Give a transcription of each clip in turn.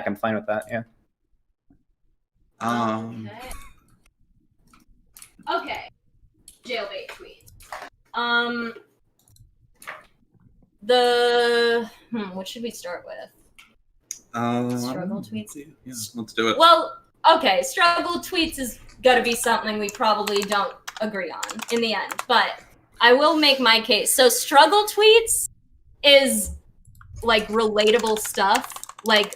I'm fine with that. Yeah. Okay. Jailbait tweets. What should we start with? Struggle tweets? Yeah, let's do it. Well, okay, struggle tweets is gotta be something we probably don't agree on in the end, but I will make my case. So struggle tweets is like relatable stuff. Like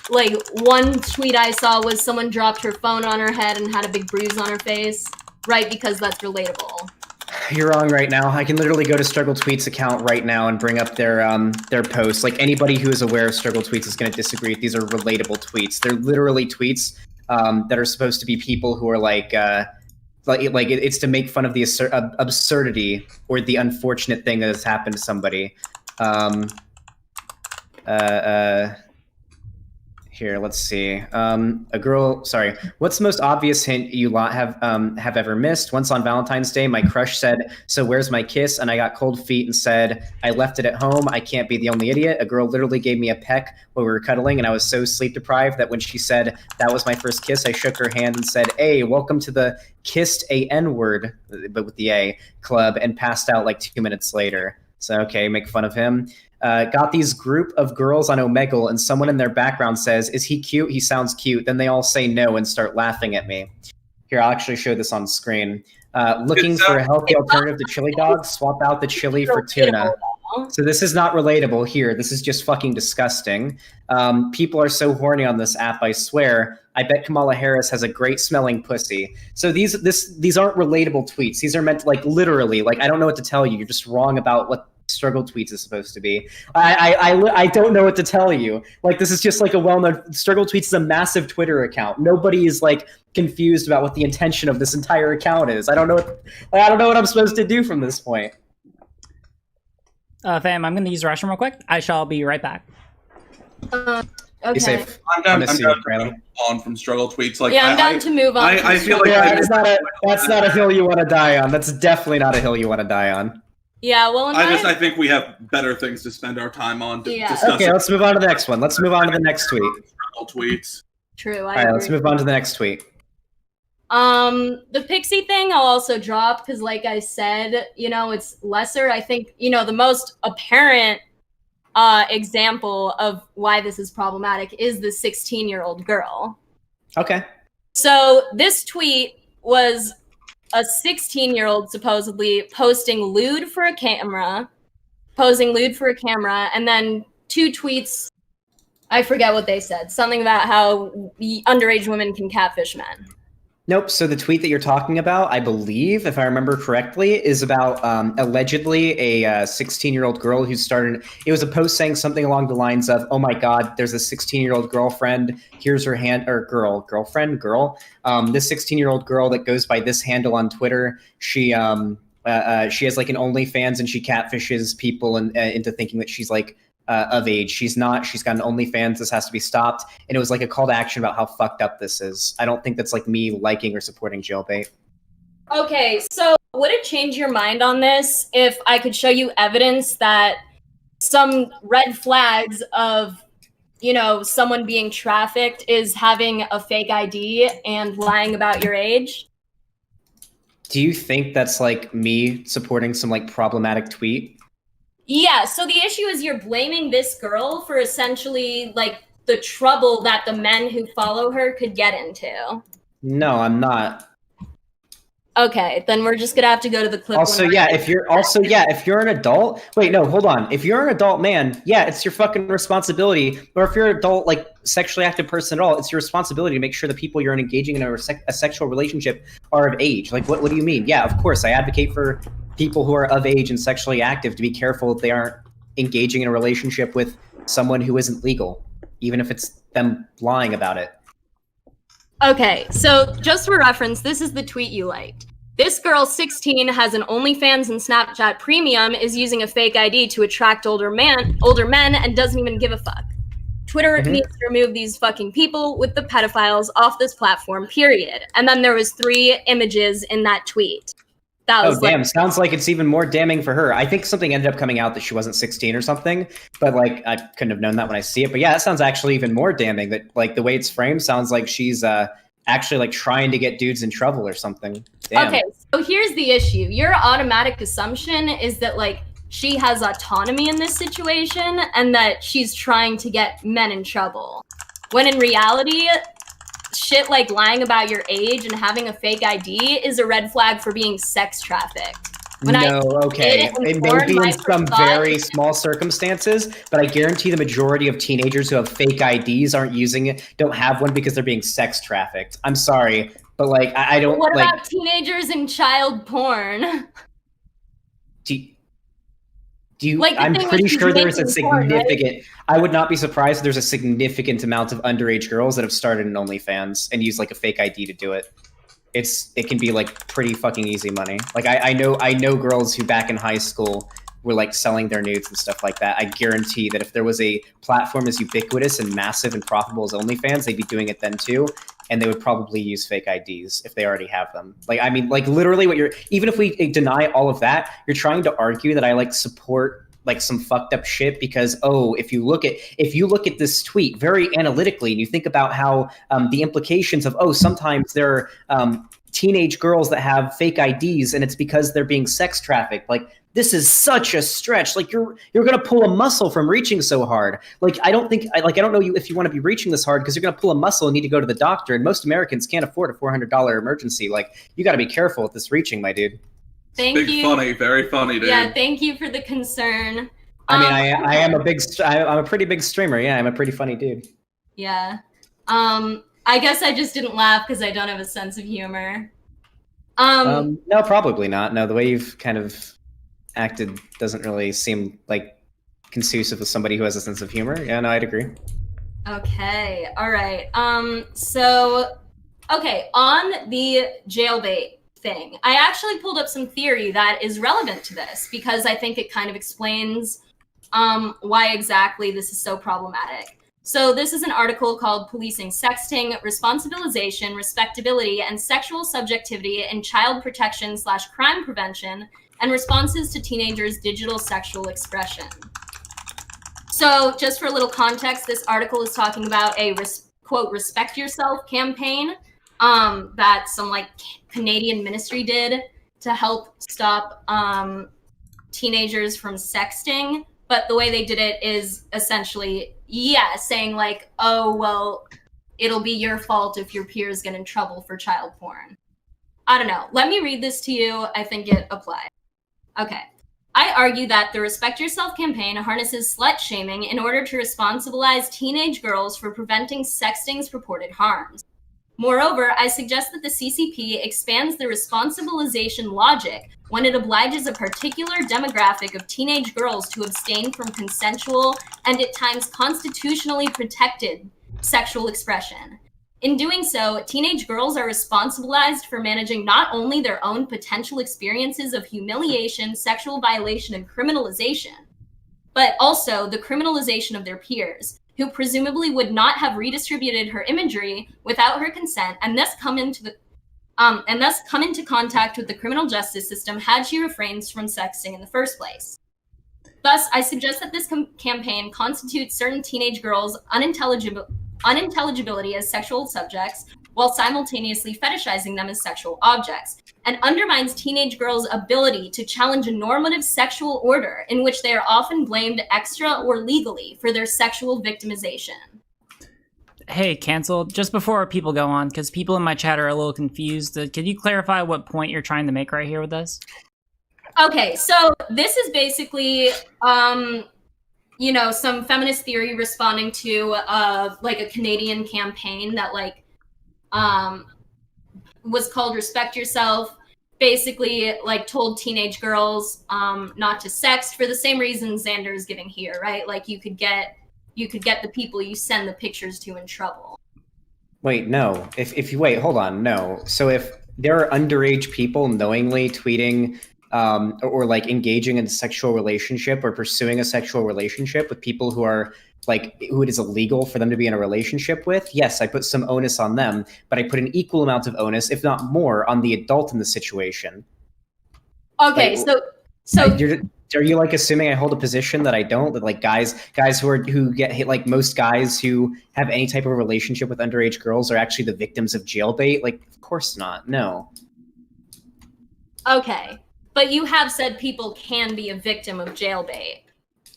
one tweet I saw was someone dropped her phone on her head and had a big bruise on her face, right? Because that's relatable. You're wrong right now. I can literally go to Struggle Tweets account right now and bring up their posts. Like anybody who is aware of Struggle Tweets is going to disagree. These are relatable tweets. They're literally tweets that are supposed to be people who are like it's to make fun of the absurdity or the unfortunate thing that has happened to somebody. Here, let's see. What's the most obvious hint you lot have ever missed? Once on Valentine's Day, my crush said, "So where's my kiss?" And I got cold feet and said, "I left it at home. I can't be the only idiot." A girl literally gave me a peck while we were cuddling, and I was so sleep deprived that when she said that was my first kiss, I shook her hand and said, "Hey, welcome to the kissed a N-word," but with the A, club, and passed out like 2 minutes later. So, okay, make fun of him. Got these group of girls on Omegle, and someone in their background says, "Is he cute? He sounds cute." Then they all say no and start laughing at me. Here, I'll actually show this on screen. Looking for a healthy alternative to chili dogs? Swap out the chili for tuna. So this is not relatable here. This is just fucking disgusting. People are so horny on this app, I swear. I bet Kamala Harris has a great smelling pussy. So these aren't relatable tweets. These are meant to, like, literally, like, I don't know what to tell you. You're just wrong about what Struggle Tweets is supposed to be. I don't know what to tell you. Like, this is just like a well-known Struggle Tweets is a massive Twitter account. Nobody is like confused about what the intention of this entire account is. I don't know what I'm supposed to do from this point. Fam, I'm gonna use the restroom real quick. I shall be right back. Okay. Be safe. I'm down to move on from Struggle Tweets. Like, yeah, I'm down to move on. I feel like that's not a hill you want to die on. That's definitely not a hill you want to die on. Yeah, well, I think we have better things to spend our time on. Okay, let's move on to the next one. Let's move on to the next tweet. Tweets. True. All right, let's move on to the next tweet. The Pixie thing I'll also drop because, like I said, it's lesser. I think, the most apparent example of why this is problematic is the 16-year-old girl. Okay. So this tweet was a 16-year-old supposedly posing lewd for a camera, and then 2 tweets, I forget what they said, something about how underage women can catfish men. Nope. So the tweet that you're talking about, I believe, if I remember correctly, is about allegedly a 16-year-old girl who started. It was a post saying something along the lines of, "Oh my God, there's a 16-year-old girlfriend. Here's her girlfriend. This 16-year-old girl that goes by this handle on Twitter. She has like an OnlyFans and she catfishes people into thinking that she's like of age. She's not. She's got an OnlyFans. This has to be stopped." And it was like a call to action about how fucked up this is. I don't think that's like me liking or supporting jailbait. Okay, so would it change your mind on this if I could show you evidence that some red flags of, someone being trafficked is having a fake ID and lying about your age? Do you think that's like me supporting some like problematic tweet? Yeah, so the issue is you're blaming this girl for essentially like the trouble that the men who follow her could get into. No, I'm not. Okay, then we're just gonna have to go to the clip. If you're an adult, wait, no, hold on. If you're an adult man, yeah, it's your fucking responsibility. Or if you're an adult, like sexually active person at all, it's your responsibility to make sure the people you're engaging in a sexual relationship are of age. Like, what do you mean? Yeah, of course, I advocate for people who are of age and sexually active to be careful that they aren't engaging in a relationship with someone who isn't legal, even if it's them lying about it. Okay, so just for reference, this is the tweet you liked. This girl, 16, has an OnlyFans and Snapchat Premium, is using a fake ID to attract older men, and doesn't even give a fuck. Twitter needs to remove these fucking people with the pedophiles off this platform, period. And then there was 3 images in that tweet. That Oh, was damn. Sounds like it's even more damning for her. I think something ended up coming out that she wasn't 16 or something, but like I couldn't have known that when I see it. But yeah, that sounds actually even more damning. That like the way it's framed sounds like she's actually like trying to get dudes in trouble or something. Damn. Okay, so here's the issue. Your automatic assumption is that like she has autonomy in this situation and that she's trying to get men in trouble. When in reality, shit like lying about your age and having a fake ID is a red flag for being sex trafficked. Okay. It may be in some very small circumstances, but I guarantee the majority of teenagers who have fake IDs don't have one because they're being sex trafficked. I'm sorry, but like I don't. What about teenagers in child porn? Do you? I'm pretty sure there's a significant. Porn, right? I would not be surprised if there's a significant amount of underage girls that have started an OnlyFans and use like a fake ID to do it. It can be like pretty fucking easy money. Like I know girls who back in high school were like selling their nudes and stuff like that. I guarantee that if there was a platform as ubiquitous and massive and profitable as OnlyFans, they'd be doing it then too. And they would probably use fake IDs if they already have them. Like, I mean, like literally even if we deny all of that, you're trying to argue that I like support like some fucked up shit because, if you look at this tweet very analytically and you think about how the implications of, sometimes there are teenage girls that have fake IDs and it's because they're being sex trafficked. Like, this is such a stretch. Like you're gonna pull a muscle from reaching so hard. Like I don't know you if you want to be reaching this hard because you're gonna pull a muscle and need to go to the doctor. And most Americans can't afford a $400 emergency. Like you got to be careful with this reaching, my dude. Thank you. Funny, very funny, dude. Yeah, thank you for the concern. I mean, I'm a pretty big streamer. Yeah, I'm a pretty funny dude. Yeah. I guess I just didn't laugh because I don't have a sense of humor. No, probably not. No, the way you've kind of acted doesn't really seem like conducive with somebody who has a sense of humor. Yeah, no, I'd agree. Okay. All right. So, okay, on the jailbait thing, I actually pulled up some theory that is relevant to this because I think it kind of explains why exactly this is so problematic. So this is an article called Policing Sexting, Responsibilization, Respectability, and Sexual Subjectivity in Child Protection / Crime Prevention and Responses to Teenagers' Digital Sexual Expression. So just for a little context, this article is talking about a quote, respect yourself campaign that some like Canadian ministry did to help stop teenagers from sexting. But the way they did it is essentially, saying like, oh, well, it'll be your fault if your peers get in trouble for child porn. I don't know. Let me read this to you. I think it applies. Okay. I argue that the Respect Yourself campaign harnesses slut shaming in order to responsibilize teenage girls for preventing sexting's purported harms. Moreover, I suggest that the CCP expands the responsibilization logic when it obliges a particular demographic of teenage girls to abstain from consensual and at times constitutionally protected sexual expression. In doing so, teenage girls are responsibilized for managing not only their own potential experiences of humiliation, sexual violation, and criminalization, but also the criminalization of their peers, who presumably would not have redistributed her imagery without her consent and thus come into contact with the criminal justice system had she refrained from sexting in the first place. Thus, I suggest that this campaign constitutes certain teenage girls' unintelligibility as sexual subjects while simultaneously fetishizing them as sexual objects, and undermines teenage girls' ability to challenge a normative sexual order in which they are often blamed extra or legally for their sexual victimization. Hey, Cancel, just before people go on, because people in my chat are a little confused, can you clarify what point you're trying to make right here with this? Okay, so this is basically, some feminist theory responding to like a Canadian campaign that was called Respect Yourself, basically like told teenage girls not to sext for the same reasons Xander is giving here, right? Like you could get the people you send the pictures to in trouble. Wait, no. If you wait, hold on, no. So if there are underage people knowingly tweeting or like engaging in a sexual relationship or pursuing a sexual relationship with people who are like who it is illegal for them to be in a relationship with, yes, I put some onus on them, but I put an equal amount of onus, if not more, on the adult in the situation. Okay, Like, so are you like assuming I hold a position that I don't? That like guys who get hit, like most guys who have any type of relationship with underage girls are actually the victims of jailbait? Like, of course not. No. okay, but you have said people can be a victim of jailbait.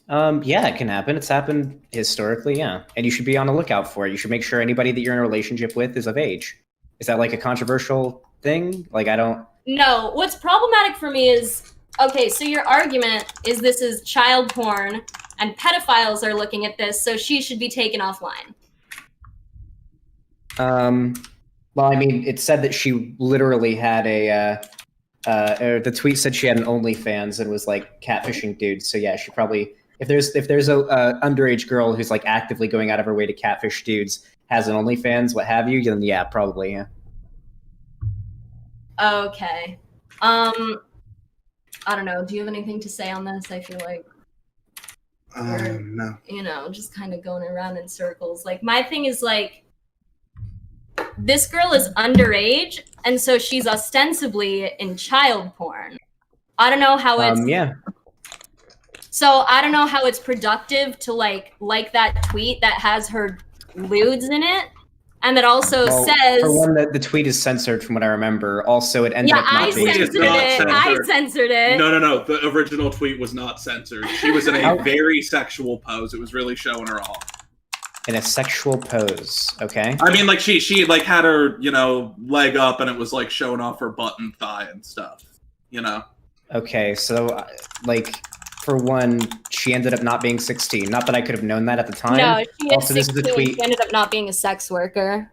Yeah, it can happen. It's happened historically, yeah. And you should be on the lookout for it. You should make sure anybody that you're in a relationship with is of age. Is that like a controversial thing? Like, I don't. No, what's problematic for me is, okay, so your argument is this is child porn and pedophiles are looking at this, so she should be taken offline. Well, I mean, it said that she literally had the tweet said she had an OnlyFans and was like catfishing dudes. So yeah, she probably, if there's a underage girl who's like actively going out of her way to catfish dudes, has an OnlyFans, what have you, then yeah, probably, yeah. Okay. I don't know. Do you have anything to say on this? I feel like No. just kind of going around in circles. Like, my thing is like, this girl is underage, and so she's ostensibly in child porn. I don't know how it's yeah. So I don't know how it's productive to like that tweet that has her lewds in it, and that also says, for one, the tweet is censored from what I remember. Also, it ended up not I being censored it. I censored it. No. The original tweet was not censored. She was in a very sexual pose. It was really showing her off. In a sexual pose, okay. I mean, like she like had her, leg up, and it was like showing off her butt and thigh and stuff. Okay, so like, for one, she ended up not being 16. Not that I could have known that at the time. No, she is also, 16. This is a tweet. She ended up not being a sex worker.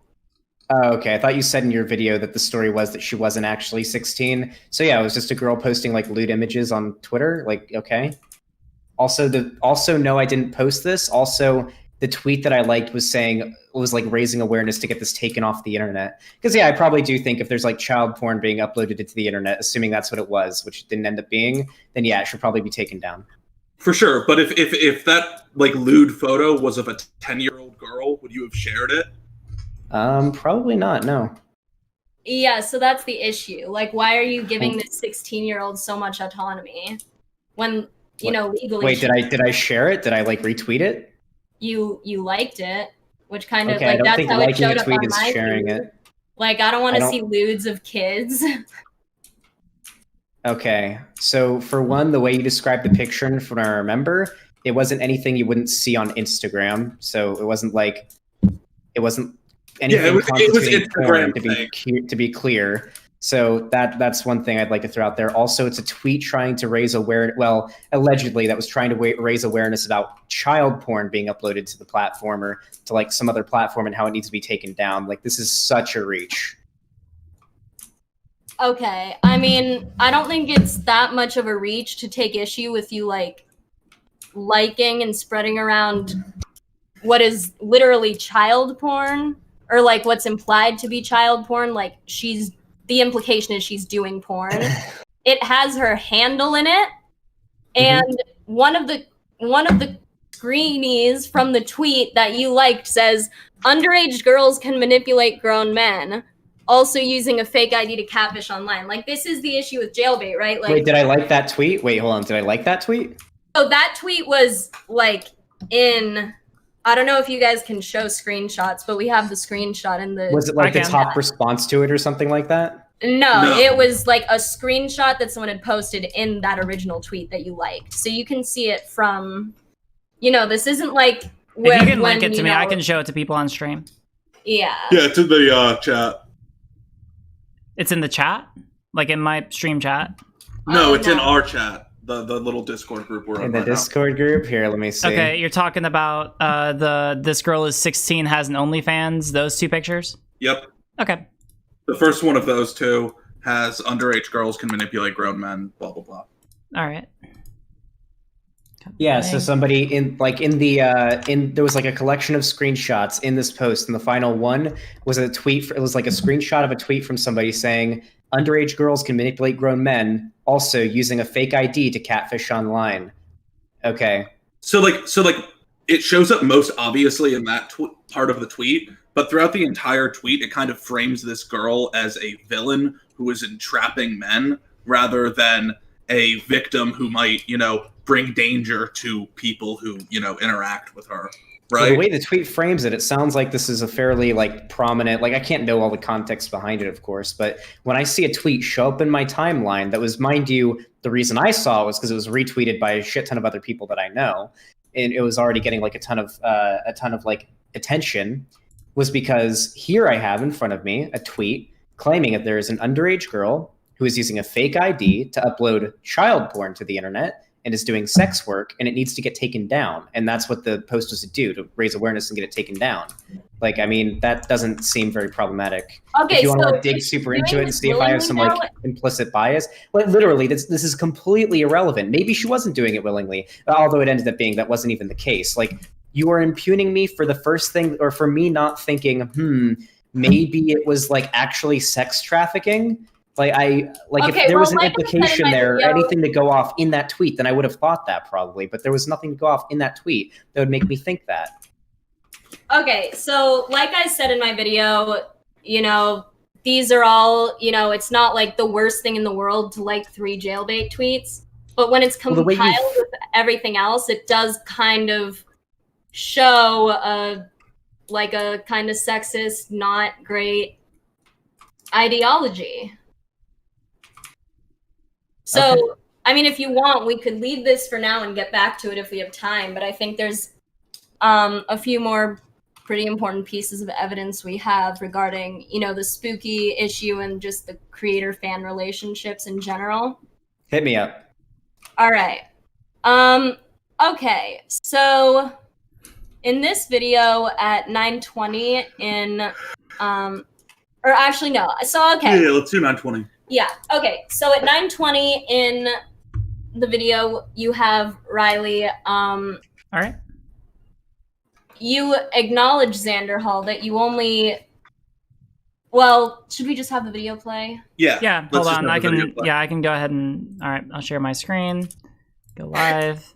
Oh, okay. I thought you said in your video that the story was that she wasn't actually 16. So yeah, it was just a girl posting like lewd images on Twitter. Like, okay. Also, no, I didn't post this. Also, the tweet that I liked was like raising awareness to get this taken off the internet. Because yeah, I probably do think if there's like child porn being uploaded to the internet, assuming that's what it was, which it didn't end up being, then yeah, it should probably be taken down. For sure. But if that like lewd photo was of a 10-year-old girl, would you have shared it? Probably not. No. Yeah, so that's the issue. Like, why are you giving this 16-year-old so much autonomy when legally? Wait, did I share it? Did I like retweet it? You liked it, which kind of Okay, like that's how it showed up on my sharing feed. it. Like, I don't want to see lewds of kids. Okay, so for one, the way you described the picture, from what I remember, it wasn't anything you wouldn't see on Instagram. So it wasn't anything. Yeah, it was Instagram to be clear. So that's one thing I'd like to throw out there. Also, it's a tweet trying to raise awareness. Well, allegedly, that was trying to raise awareness about child porn being uploaded to the platform or to like some other platform and how it needs to be taken down. Like, this is such a reach. Okay, I mean, I don't think it's that much of a reach to take issue with you like liking and spreading around what is literally child porn, or like what's implied to be child porn. Like, the implication is she's doing porn. It has her handle in it, and one of the screenies from the tweet that you liked says, "Underage girls can manipulate grown men, also using a fake ID to catfish online." Like, this is the issue with jailbait, right? Like, wait, did I like that tweet? Wait, hold on. Did I like that tweet? So that tweet was like I don't know if you guys can show screenshots, but we have the screenshot in the. Was it like the top response to it or something like that? No, it was like a screenshot that someone had posted in that original tweet that you liked. So you can see it from, this isn't like when, if you can link it to me, I can show it to people on stream. Yeah. Yeah, it's in the chat. It's in the chat? Like in my stream chat? No, it's in our chat. The little Discord group we're in the Discord group? Here, let me see. Okay, you're talking about this girl is 16, has an OnlyFans, those two pictures? Yep. Okay. The first one of those two has underage girls can manipulate grown men, blah, blah, blah. All right. Yeah, so somebody there was like a collection of screenshots in this post, and the final one was a tweet. It was like a screenshot of a tweet from somebody saying, "Underage girls can manipulate grown men, also using a fake ID to catfish online." Okay. So it shows up most obviously in that part of the tweet, but throughout the entire tweet, it kind of frames this girl as a villain who is entrapping men rather than a victim who might, bring danger to people who, interact with her. Well, Right. the way the tweet frames it, it sounds like this is a fairly prominent. I can't know all the context behind it, of course, but when I see a tweet show up in my timeline, that was, mind you, the reason I saw it was because it was retweeted by a shit ton of other people that I know, and it was already getting a ton of attention. Was because here I have in front of me a tweet claiming that there is an underage girl who is using a fake ID to upload child porn to the internet and is doing sex work, and it needs to get taken down. And that's what the post was to do, to raise awareness and get it taken down. That doesn't seem very problematic. Okay, if you want so to dig super into it and this see if I have some willingly implicit bias, literally, this is completely irrelevant. Maybe she wasn't doing it willingly, although it ended up being that wasn't even the case. You are impugning me for the first thing, or for me not thinking, maybe it was actually sex trafficking. If there was an implication there, anything to go off in that tweet, then I would have thought that probably. But there was nothing to go off in that tweet that would make me think that. Okay, so like I said in my video, these are all, it's not the worst thing in the world to 3 jailbait tweets. But when it's compiled with everything else, it does kind of show a kind of sexist, not great ideology. So, okay. I mean, if you want, we could leave this for now and get back to it if we have time. But I think there's a few more pretty important pieces of evidence we have regarding, the spooky issue and just the creator-fan relationships in general. Hit me up. All right. Okay, so in this video at 9:20 or actually no. So okay. Yeah, let's do 9:20. Yeah. Okay. So at 9:20 in the video, you have Riley. All right. You acknowledge Xander Hall that you only. Well, should we just have the video play? Yeah. Yeah. Hold on. I can. Yeah, I can go ahead and. All right. I'll share my screen. Go live.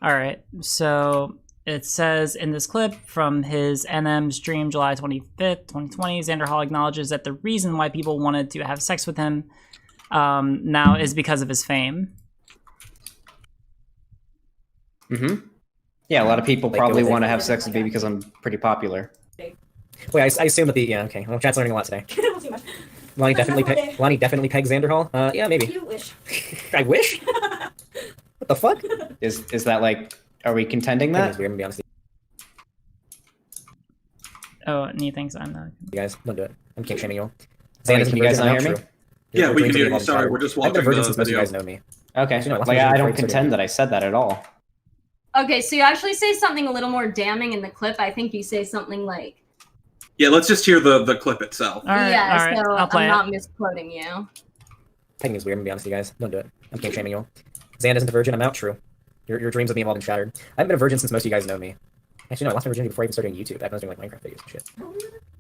All right. So it says in this clip from his NM stream July 25th, 2020, Xander Hall acknowledges that the reason why people wanted to have sex with him now is because of his fame. Mm-hmm. Yeah, a lot of people probably want to have sex with me because I'm pretty popular. Wait, I assume that the... Yeah, okay. Well, chat's learning a lot today. Lonnie definitely pegs Xander Hall? Yeah, maybe. You wish. I wish? What the fuck? Is that are we contending that? Weird, to be honest. Oh, and he thinks I'm not. You guys, don't do it. I'm king shaming you all. Can you guys not hear me? Yeah, we can hear you. Sorry, we're just watching I've been a virgin since most of video. you guys know me. Okay. You know, I don't contend that I said that at all. Okay, so you actually say something a little more damning in the clip. I think you say something like... Yeah, let's just hear the clip itself. All right, yeah, all right. so I'll play I'm not misquoting you. Pegging is weird, to be honest with you guys. Don't do it. I'm king shaming you all. Xan isn't a virgin, I'm out, true. Your dreams of me have all been shattered. I haven't been a virgin since most of you guys know me. Actually, no, I lost my virginity before I even started doing YouTube. Back when I was doing Minecraft videos and shit.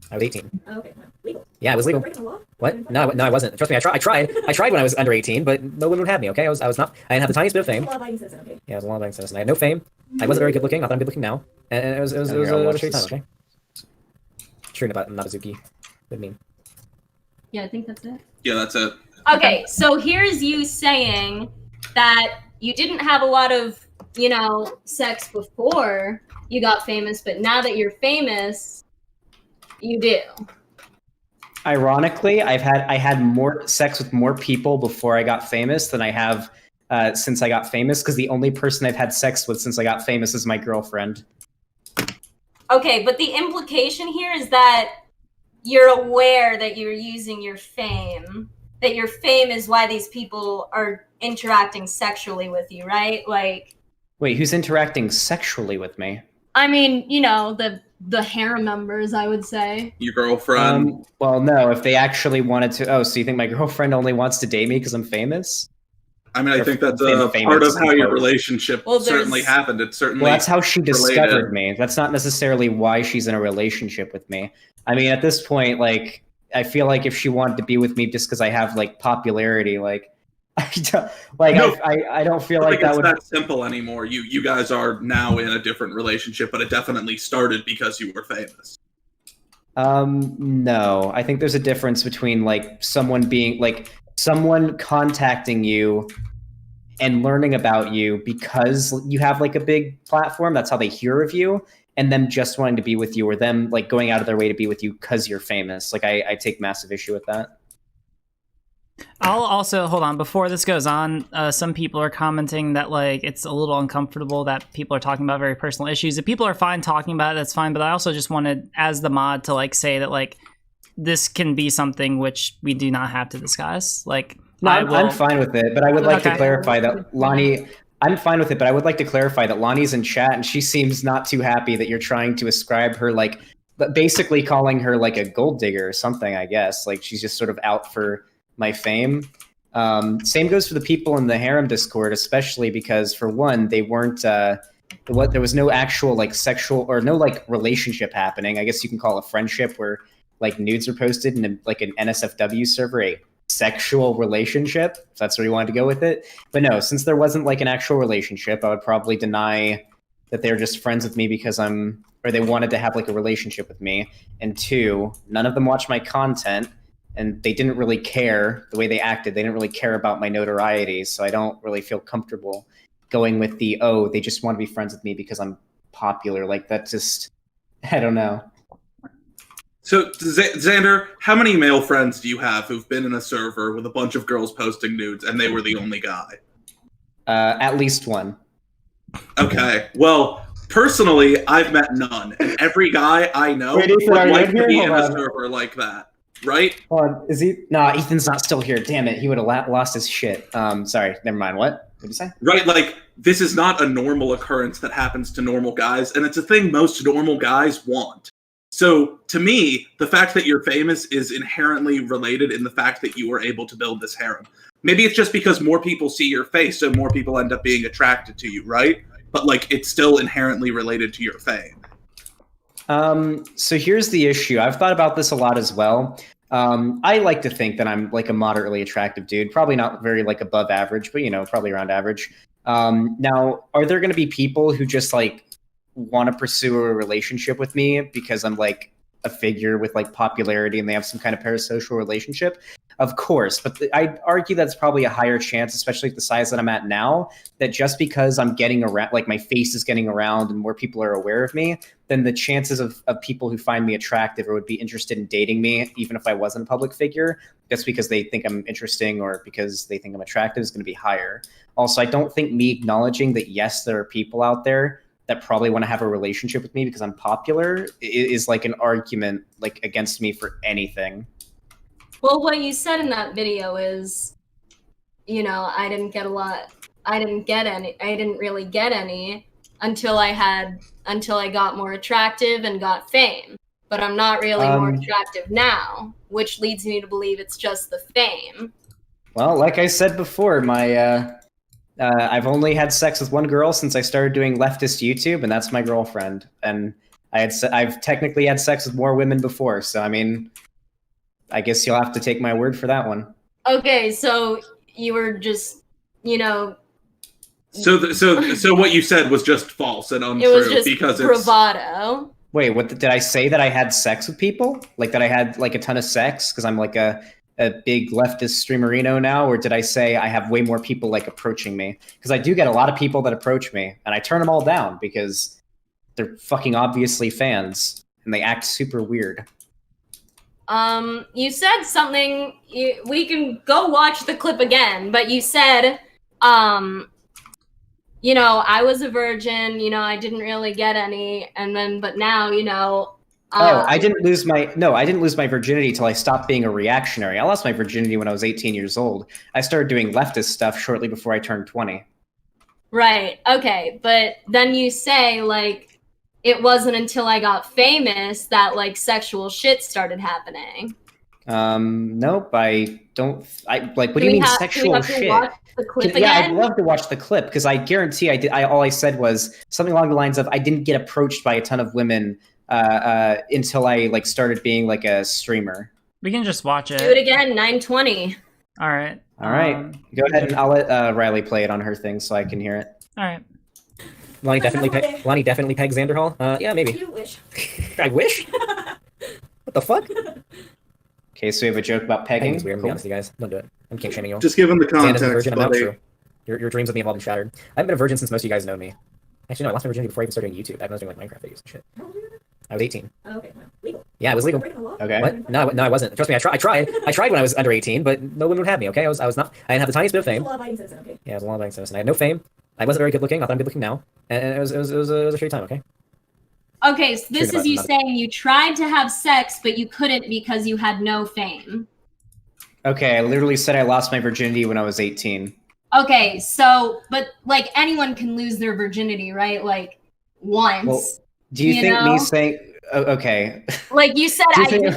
I was 18. Oh, okay. Legal. Yeah, it was legal. Breaking the law? What? No, I wasn't. Trust me, I tried when I was under 18, but no one would have me, okay? I was not. I didn't have the tiniest bit of fame. Law-abiding citizen, okay. Yeah, I was a law-abiding citizen. I had no fame. I wasn't very good looking. Not that I'm good looking now. And it was a shitty time, okay? True about Nabazuki. Good meme. Yeah, I think that's it. Yeah, that's it. Okay, so here's you saying that you didn't have a lot of, sex before you got famous, but now that you're famous, you do. Ironically, I had more sex with more people before I got famous than I have since I got famous, because the only person I've had sex with since I got famous is my girlfriend. Okay, but the implication here is that you're aware that you're using your fame, that your fame is why these people are interacting sexually with you, right? Wait, who's interacting sexually with me? I mean, the harem members, I would say. Your girlfriend. Well, no, if they actually wanted to... Oh, so you think my girlfriend only wants to date me because I'm famous? I mean, I think that's Been a famous part of how your before. relationship certainly happened. It's certainly Well, that's how she discovered related. me. That's not necessarily why she's in a relationship with me. I mean, at this point, I feel like if she wanted to be with me just because I have popularity, I don't feel like that it's would. that simple anymore. You guys are now in a different relationship, but it definitely started because you were famous. No, I think there's a difference between someone being someone contacting you and learning about you because you have like a big platform. That's how they hear of you, and them just wanting to be with you, or them like going out of their way to be with you because you're famous. Like I take massive issue with that. I'll also hold on before this goes on. Some people are commenting that like it's a little uncomfortable that people are talking about very personal issues. If people are fine talking about it, that's fine. But I also just wanted, as the mod, to like say that like this can be something which we do not have to discuss. Like, no, I'm fine with it, but I would like to clarify that Lonnie. I'm fine with it, but I would like to clarify that Lonnie's in chat and she seems not too happy that you're trying to ascribe her like, basically calling her like a gold digger or something. I guess like she's just sort of out for my fame. Same goes for the people in the harem Discord, especially because for one, they weren't there was no actual like sexual or no like relationship happening. I guess you can call it a friendship where like nudes are posted in like an NSFW server, a sexual relationship, if that's where you wanted to go with it. But no, since there wasn't like an actual relationship, I would probably deny that they're just friends with me because or they wanted to have like a relationship with me. And two, none of them watch my content. And they didn't really care the way they acted. They didn't really care about my notoriety. So I don't really feel comfortable going with they just want to be friends with me because I'm popular. Like that just, I don't know. So, Xander, how many male friends do you have who've been in a server with a bunch of girls posting nudes and they were the only guy? At least one. Okay. Well, personally, I've met none. And every guy I know Wait, Ethan, would like to be in a server like that. Right? Is he? Nah, Ethan's not still here. Damn it. He would have lost his shit. Sorry. Never mind. What did you say? Right. Like, this is not a normal occurrence that happens to normal guys. And it's a thing most normal guys want. So, to me, the fact that you're famous is inherently related in the fact that you were able to build this harem. Maybe it's just because more people see your face, so more people end up being attracted to you, right? But, like, it's still inherently related to your fame. So here's the issue. I've thought about this a lot as well. I like to think that I'm like a moderately attractive dude, probably not very like above average, but probably around average. Now, are there going to be people who just like want to pursue a relationship with me because I'm like a figure with like popularity and they have some kind of parasocial relationship? Of course, but I'd argue that's probably a higher chance, especially at the size that I'm at now, that just because I'm getting around, like my face is getting around and more people are aware of me, then the chances of people who find me attractive or would be interested in dating me, even if I wasn't a public figure, just because they think I'm interesting or because they think I'm attractive, is going to be higher. Also, I don't think me acknowledging that, yes, there are people out there that probably want to have a relationship with me because I'm popular is like an argument like against me for anything. Well, what you said in that video is, I didn't really get any until I got more attractive and got fame. But I'm not really more attractive now, which leads me to believe it's just the fame. Well, like I said before, I've only had sex with one girl since I started doing leftist YouTube, and that's my girlfriend. And I've technically had sex with more women before, so I mean, I guess you'll have to take my word for that one. Okay, so you were just, So what you said was just false and untrue. It was just because bravado. Wait, what did I say that I had sex with people? Like that I had like a ton of sex because I'm like a big leftist streamerino now? Or did I say I have way more people like approaching me? Because I do get a lot of people that approach me and I turn them all down because they're fucking obviously fans and they act super weird. You said something, we can go watch the clip again, but you said, I was a virgin, I didn't really get any, but now, I didn't lose my virginity till I stopped being a reactionary. I lost my virginity when I was 18 years old. I started doing leftist stuff shortly before I turned 20. Right, okay, but then you say, like, it wasn't until I got famous that, like, sexual shit started happening. Nope, I don't. What do you mean sexual shit? Watch the clip again? Yeah, I'd love to watch the clip because I guarantee all I said was something along the lines of I didn't get approached by a ton of women until I like started being like a streamer. We can just watch it. Do it again, 920. All right. All right. Go ahead and I'll let Riley play it on her thing so I can hear it. All right. Lonnie definitely pegs Xander Hall? Yeah, maybe. You wish. I wish? What the fuck? Okay, so we have a joke about pegging. Pegging's weird, I'm gonna be honest with you guys. Don't do it. I'm king shaming you all. Just give him the Xander's a context, virgin, I'm not buddy. true. Your dreams of me have all been shattered. I haven't been a virgin since most of you guys know me. Actually, no, I lost my virginity before I even started doing YouTube. Back when I was doing like Minecraft videos and shit. I was 18. Oh, okay, well, legal. Yeah, it was legal. Okay. What? No, I wasn't. Trust me, I tried when I was under 18, but no woman would have me. Okay, I was not. I didn't have the tiniest bit of fame. Law-abiding citizen, okay. Yeah, I was a law-abiding citizen. I had no fame. I wasn't very good looking. Not that I'm good looking now. And it was a shitty time. Okay. Okay, so this is you saying you tried to have sex, but you couldn't because you had no fame. Okay, I literally said I lost my virginity when I was 18. Okay, so, but like anyone can lose their virginity, right? Like once. Well, do you think me saying okay? Like you said, Do you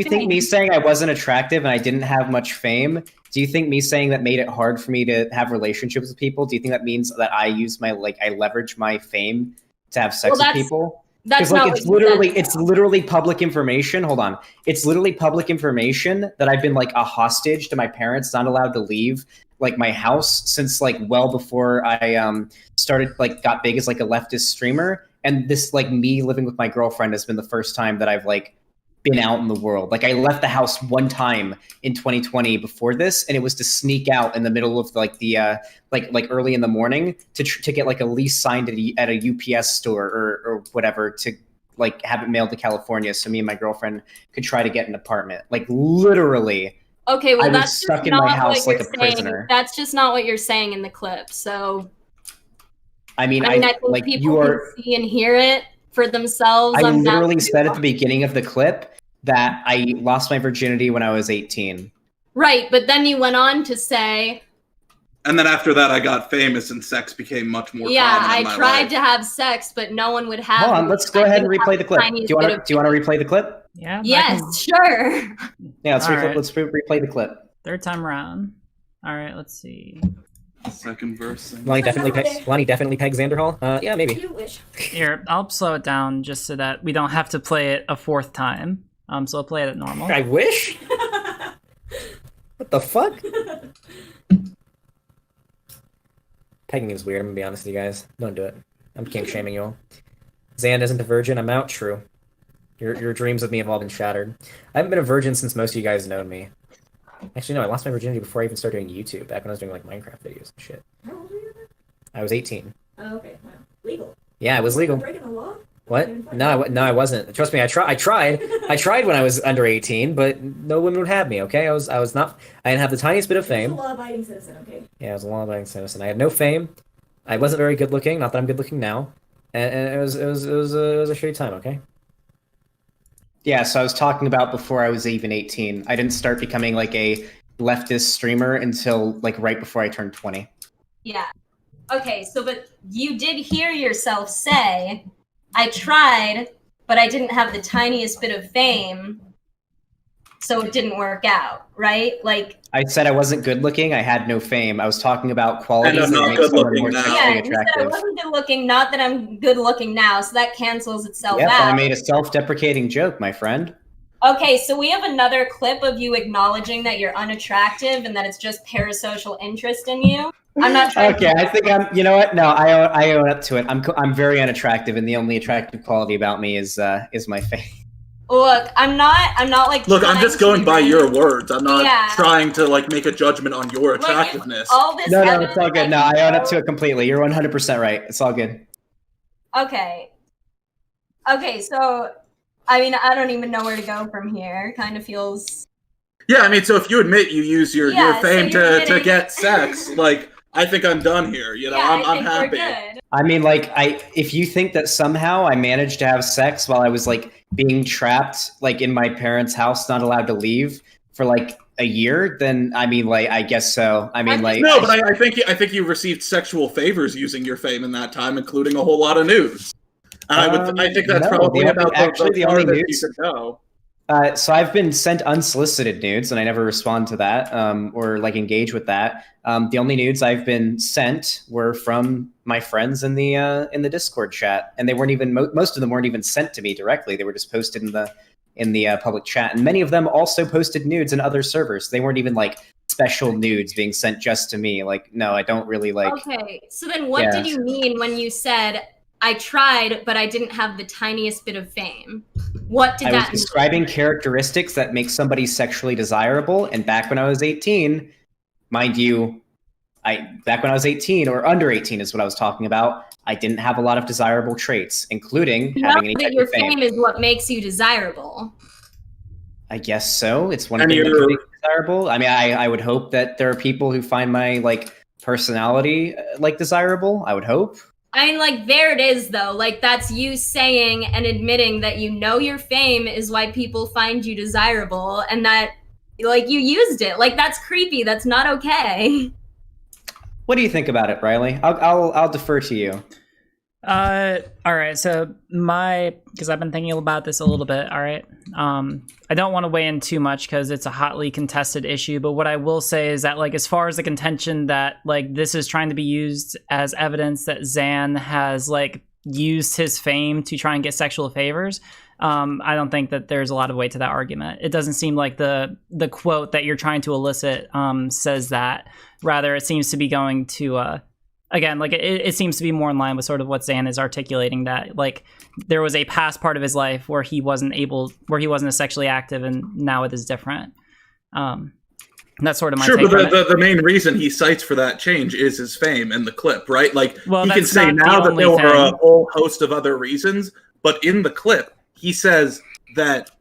think me saying I wasn't attractive and I didn't have much fame? Do you think me saying that made it hard for me to have relationships with people? Do you think that means that I use my I leverage my fame to have sex with people? That's like not it's literally public information. Hold on. It's literally public information that I've been like a hostage to my parents, not allowed to leave like my house since like well before I started like got big as like a leftist streamer. And this like me living with my girlfriend has been the first time that I've like been out in the world. Like I left the house one time in 2020 before this, and it was to sneak out in the middle of like the like early in the morning to get like a lease signed at a UPS store or whatever to like have it mailed to California so me and my girlfriend could try to get an apartment. Like literally. Okay, well I was that's stuck in my house like a prisoner. That's just not what you're saying in the clip. So I mean I think like people you are can see and hear it for themselves. I literally said at the beginning of the clip that I lost my virginity when I was 18. Right, but then you went on to say, and then after that, I got famous and sex became much more yeah, common in my I tried life. to have sex, but no one would have. Hold on, let's go ahead and replay the clip. Do you want to replay the clip? Yeah. Yes, sure. Yeah, let's All right. let's replay the clip. Third time around. All right, let's see. Second verse. Lonnie definitely pegs Xander Hall. Yeah, maybe. You wish. Here, I'll slow it down just so that we don't have to play it a fourth time. So I'll play it at normal. I wish. What the fuck? Pegging is weird. I'm gonna be honest with you guys. Don't do it. I'm king shaming you all. Xan isn't a virgin. I'm out. True. Your dreams of me have all been shattered. I haven't been a virgin since most of you guys know me. Actually, no, I lost my virginity before I even started doing YouTube. Back when I was doing like Minecraft videos and shit. How old are you? I was 18. Oh, okay, well, legal. Yeah, it was legal. Breaking the law? What? No, I wasn't. Trust me, I tried when I was under 18, but no woman would have me. Okay, I was not. I didn't have the tiniest bit of fame. You're a law-abiding citizen, okay? Yeah, I was a law-abiding citizen. I had no fame. I wasn't very good looking. Not that I'm good looking now. And it was a shitty time. Okay. Yeah, so I was talking about before I was even 18. I didn't start becoming like a leftist streamer until like right before I turned 20. Yeah. Okay, so but you did hear yourself say, I tried, but I didn't have the tiniest bit of fame, so it didn't work out, right? Like I said I wasn't good looking. I had no fame. I was talking about qualities And I'm that not make good someone looking more now. sexually yeah, you said I attractive. wasn't good looking, not that I'm good looking now, so that cancels itself Yep, out. I made a self-deprecating joke, my friend. Okay, so we have another clip of you acknowledging that you're unattractive and that it's just parasocial interest in you. I'm not trying Okay, I think I'm. You know what? No, I own up to it. I'm very unattractive, and the only attractive quality about me is my face. Look, I'm not like Look, I'm trying just to going by be- your words. I'm not Yeah. trying to like make a judgment on your Look, attractiveness. all this No, evidence it's all good. that No, you I own up know- to it completely. You're 100% right. It's all good. Okay, so I mean, I don't even know where to go from here. Kind of feels. Yeah, I mean, so if you admit you use your Yeah, fame so you're to admitting- get sex, like I think I'm done here. You know, Yeah, I'm I think happy. we're good. I mean, like, if you think that somehow I managed to have sex while I was like being trapped, like in my parents' house, not allowed to leave for like a year, then I mean, like, I guess so. I mean, I'm like, No, but I think you received sexual favors using your fame in that time, including a whole lot of nudes. And I think that's no, probably the about only the only farthest nudes- you could go. So I've been sent unsolicited nudes, and I never respond to that or like engage with that. The only nudes I've been sent were from my friends in the Discord chat, and they weren't even most of them weren't even sent to me directly. They were just posted in the public chat, and many of them also posted nudes in other servers. They weren't even like special nudes being sent just to me. Like, no, I don't really like. Okay, so then what Yeah. did you mean when you said I tried, but I didn't have the tiniest bit of fame? What did I was that mean? describing characteristics that make somebody sexually desirable, and back when I was 18, mind you, back when I was 18 or under 18 is what I was talking about. I didn't have a lot of desirable traits, including having any that type your of fame. fame is what makes you desirable. I guess so. It's one And thing that you're- can make me desirable. I mean, I would hope that there are people who find my like personality like desirable. I would hope. I mean, like, there it is, though. Like, that's you saying and admitting that you know your fame is why people find you desirable, and that, like, you used it. Like, that's creepy. That's not okay. What do you think about it, Riley? I'll defer to you. All right. So because I've been thinking about this a little bit. All right. I don't want to weigh in too much because it's a hotly contested issue. But what I will say is that, like, as far as the contention that like this is trying to be used as evidence that Zan has like used his fame to try and get sexual favors, I don't think that there's a lot of weight to that argument. It doesn't seem like the quote that you're trying to elicit says that. Rather, it seems to be going to again, like it seems to be more in line with sort of what Zan is articulating, that like there was a past part of his life where he wasn't as sexually active, and now it is different. That's sort of my Sure, take but on it. the main reason he cites for that change is his fame and the clip, right? Like, Well, he can that's say not the now that only there were a thing. whole host of other reasons, but in the clip, he says that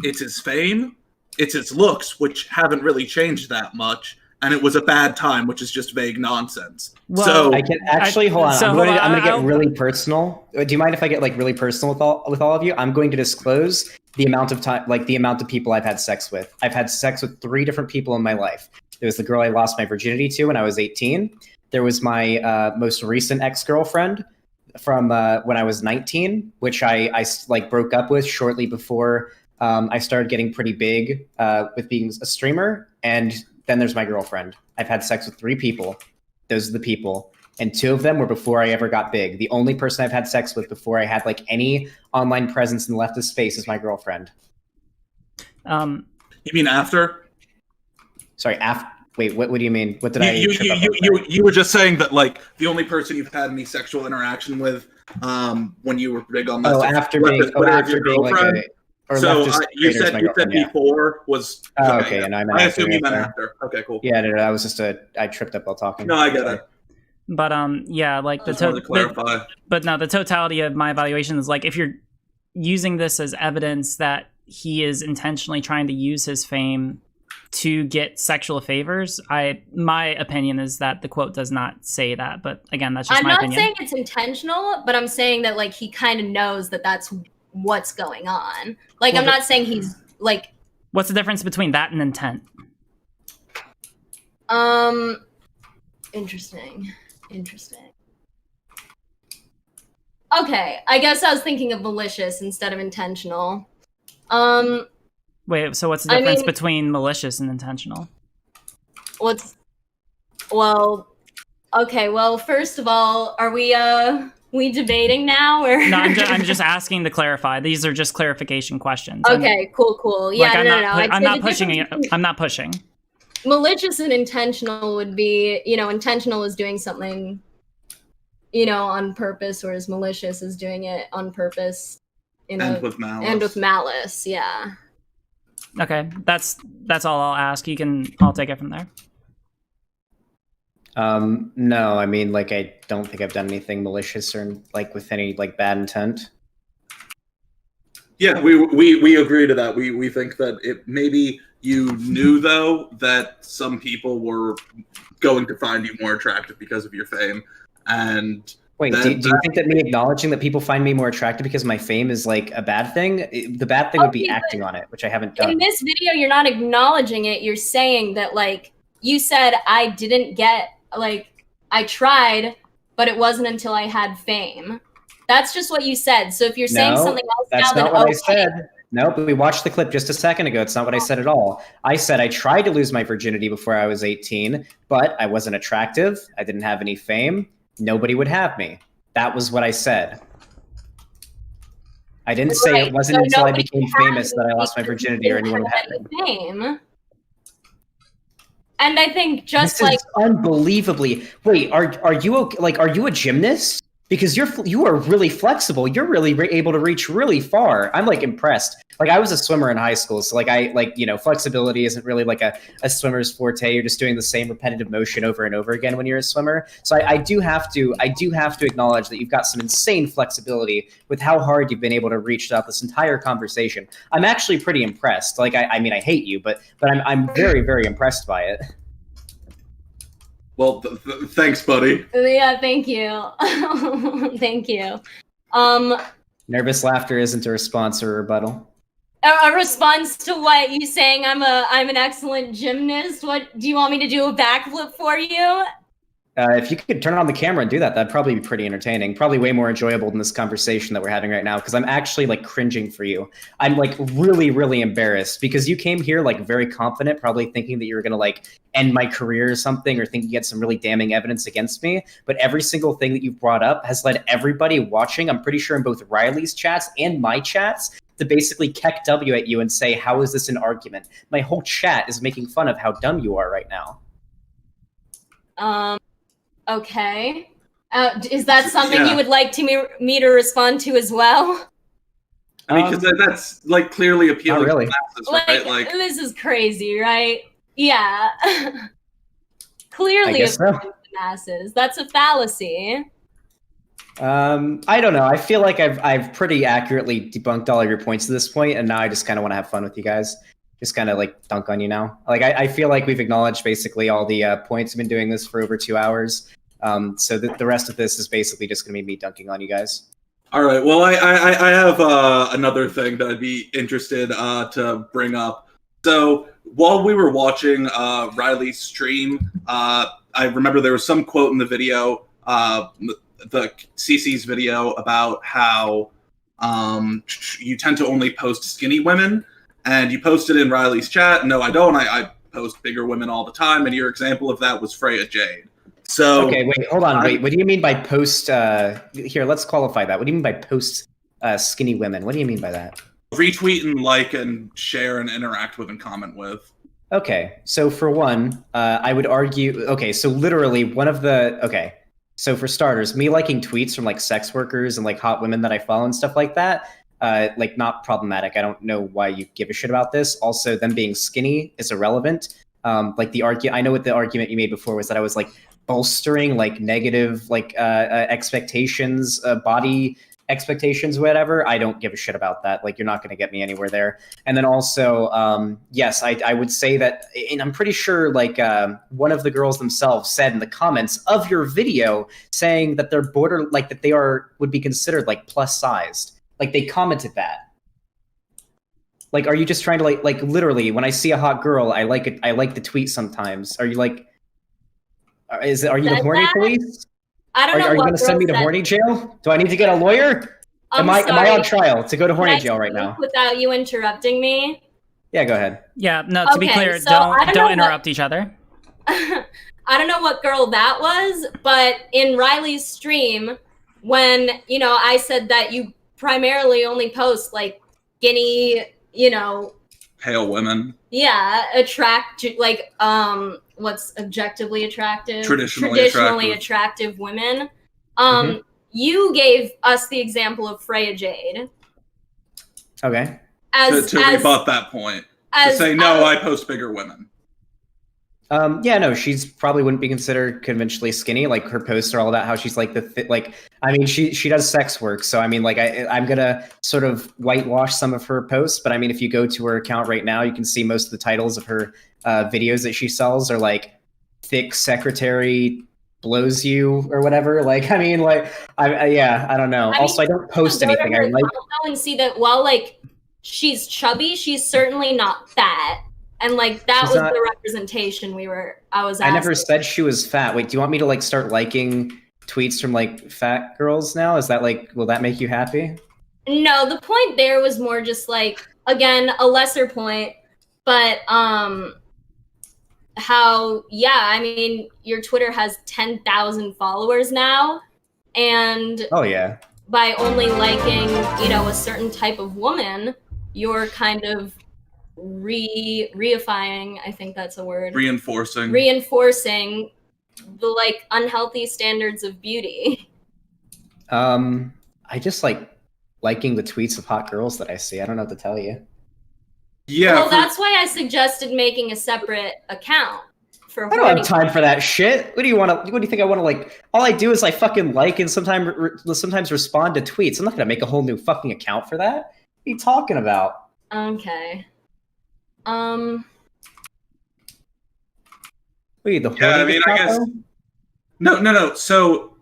it's his fame, it's his looks, which haven't really changed that much, and it was a bad time, which is just vague nonsense. Well, so I can actually hold on. so I'm hold going on, to get I'll- really personal. Do you mind if I get like really personal with all of you? I'm going to disclose the amount of time, like the amount of people I've had sex with. I've had sex with 3 different people in my life. There was the girl I lost my virginity to when I was 18. There was my most recent ex-girlfriend from when I was 19, which I like broke up with shortly before I started getting pretty big with being a streamer. And then there's my girlfriend. I've had sex with 3 people. Those are the people. And 2 of them were before I ever got big. The only person I've had sex with before I had like any online presence in the leftist space is my girlfriend. Um, you mean after? Sorry, wait, what do you mean? What did I trip up on? You were just saying that, like, the only person you've had any sexual interaction with when you were big on Oh, leftover after being girlfriend. like or So leftist you creators, said my you said girlfriend, yeah. before was Oh, okay, and I meant I after, assume you meant okay. after. Okay, cool. Yeah, no, that was just I tripped up while talking. No, I get it. but yeah, like Just wanted to clarify. but no, the totality of my evaluation is like if you're using this as evidence that he is intentionally trying to use his fame to get sexual favors, my opinion is that the quote does not say that. But again, that's just I'm my not opinion. saying it's intentional, but I'm saying that, like, he kind of knows that that's what's going on. Like, Well, I'm not saying he's, like... What's the difference between that and intent? Interesting. Okay, I guess I was thinking of malicious instead of intentional. Wait, so what's the difference between malicious and intentional? Okay, well, first of all, are we debating now, or? No, I'm just asking to clarify. These are just clarification questions. Okay, cool. Yeah, like, no. I'm not pushing. I'm not pushing. Malicious and intentional would be, intentional is doing something, on purpose, whereas malicious is doing it on purpose. And with malice. And with malice, yeah. Okay, that's all I'll ask. I'll take it from there. No, I mean, like, I don't think I've done anything malicious or like with any like bad intent. Yeah, we agree to that. We think that it maybe you knew though that some people were going to find you more attractive because of your fame, and wait, do you think that me acknowledging that people find me more attractive because of my fame is like a bad thing? The bad thing would be acting on it, which I haven't done. In this video, you're not acknowledging it. You're saying that, like, you said I didn't get, like, I tried, but it wasn't until I had fame. That's just what you said. So if you're saying something else that's now, not then what okay. I said. Nope, we watched the clip just a second ago. It's not what I said at all. I said I tried to lose my virginity before I was 18, but I wasn't attractive. I didn't have any fame. Nobody would have me. That was what I said. I didn't say it wasn't until I became famous that I lost my virginity or anyone would have me. Fame. And I think This is unbelievably. Wait, are you okay? Like, are you a gymnast? because you are really flexible. You're really able to reach really far. I'm like impressed. Like I was a swimmer in high school, so flexibility isn't really like a swimmer's forte. You're just doing the same repetitive motion over and over again when you're a swimmer. So I do have to acknowledge that you've got some insane flexibility with how hard you've been able to reach throughout this entire conversation. I'm actually pretty impressed. Like I mean I hate you, but I'm very, very impressed by it. Well, thanks, buddy. Yeah, thank you. Thank you. Nervous laughter isn't a response or a rebuttal. A response to what? You saying I'm an excellent gymnast? What do you want me to do, a backflip for you? If you could turn on the camera and do that, that'd probably be pretty entertaining. Probably way more enjoyable than this conversation that we're having right now, because I'm actually like cringing for you. I'm like really, really embarrassed because you came here like very confident, probably thinking that you were gonna like end my career or something, or thinking you had some really damning evidence against me. But every single thing that you've brought up has led everybody watching, I'm pretty sure in both Riley's chats and my chats, to basically keck W at you and say, how is this an argument? My whole chat is making fun of how dumb you are right now. Okay. Is that something you would like me to respond to as well? I mean, because that's like clearly appealing really. to masses, right? Like this is crazy, right? Yeah. Clearly appealing to masses. That's a fallacy. I don't know. I feel like I've pretty accurately debunked all of your points at this point, and now I just kind of want to have fun with you guys. Just kind of like dunk on you now. Like I feel like we've acknowledged basically all the points. We've been doing this for over 2 hours. So the rest of this is basically just going to be me dunking on you guys. All right. Well, I have another thing that I'd be interested to bring up. So while we were watching Riley's stream, I remember there was some quote in the video, the CC's video, about how you tend to only post skinny women, and you posted in Riley's chat, no, I don't. I post bigger women all the time, and your example of that was Freya Jade. So okay, wait, hold on, wait. What do you mean by post? Here, let's qualify that. What do you mean by post skinny women? What do you mean by that? Retweet and like and share and interact with and comment with. Okay, so for one, I would argue. Okay, so literally one of the. Okay, so for starters, me liking tweets from like sex workers and like hot women that I follow and stuff like that. Like not problematic. I don't know why you give a shit about this. Also, them being skinny is irrelevant. Like I know what the argument you made before was that I was like bolstering like negative like expectations, body expectations, whatever. I don't give a shit about that. Like you're not going to get me anywhere there. And then also, yes, I would say that, and I'm pretty sure like one of the girls themselves said in the comments of your video saying that they're that they would be considered like plus sized. Like they commented that. Like, are you just trying to like literally when I see a hot girl, I like it. I like the tweet sometimes. Are you like, are you the horny police? I don't know. Are you going to send me to horny jail? Do I need to get a lawyer? Am I on trial to go to horny jail right now? Without you interrupting me? Yeah, go ahead. Yeah, no, to be clear, so don't interrupt each other. I don't know what girl that was, but in Riley's stream, when, I said that you primarily only post like skinny, pale women. Yeah, like what's objectively attractive? Traditionally attractive women. You gave us the example of Freya Jade. Okay. To rebut that point. To say no, I post bigger women. Yeah, no, she's probably wouldn't be considered conventionally skinny. Like her posts are all about how she's like I mean, she does sex work. So I mean, like I'm gonna sort of whitewash some of her posts, but I mean, if you go to her account right now, you can see most of the titles of her videos that she sells are like thick secretary blows you or whatever. Like, I mean, like, I don't know. I don't post anything. I like and see that while like she's chubby, she's certainly not fat. And like that was the representation I was asking. I never said she was fat. Wait, do you want me to like start liking tweets from like fat girls now? Is that like, will that make you happy? No, the point there was more just like, again, a lesser point, but how, I mean, your Twitter has 10,000 followers now. And oh yeah, by only liking, a certain type of woman, you're kind of reifying, I think that's a word. Reinforcing the like unhealthy standards of beauty. I just like liking the tweets of hot girls that I see. I don't know what to tell you. Yeah. Well, that's why I suggested making a separate account for I don't horny. have time for that shit. What do you want to? What do you think I want to like? All I do is I fucking like and sometimes respond to tweets. I'm not gonna make a whole new fucking account for that. What are you talking about? Okay. Wait, the Yeah, I horny mean, I guess. account, No. So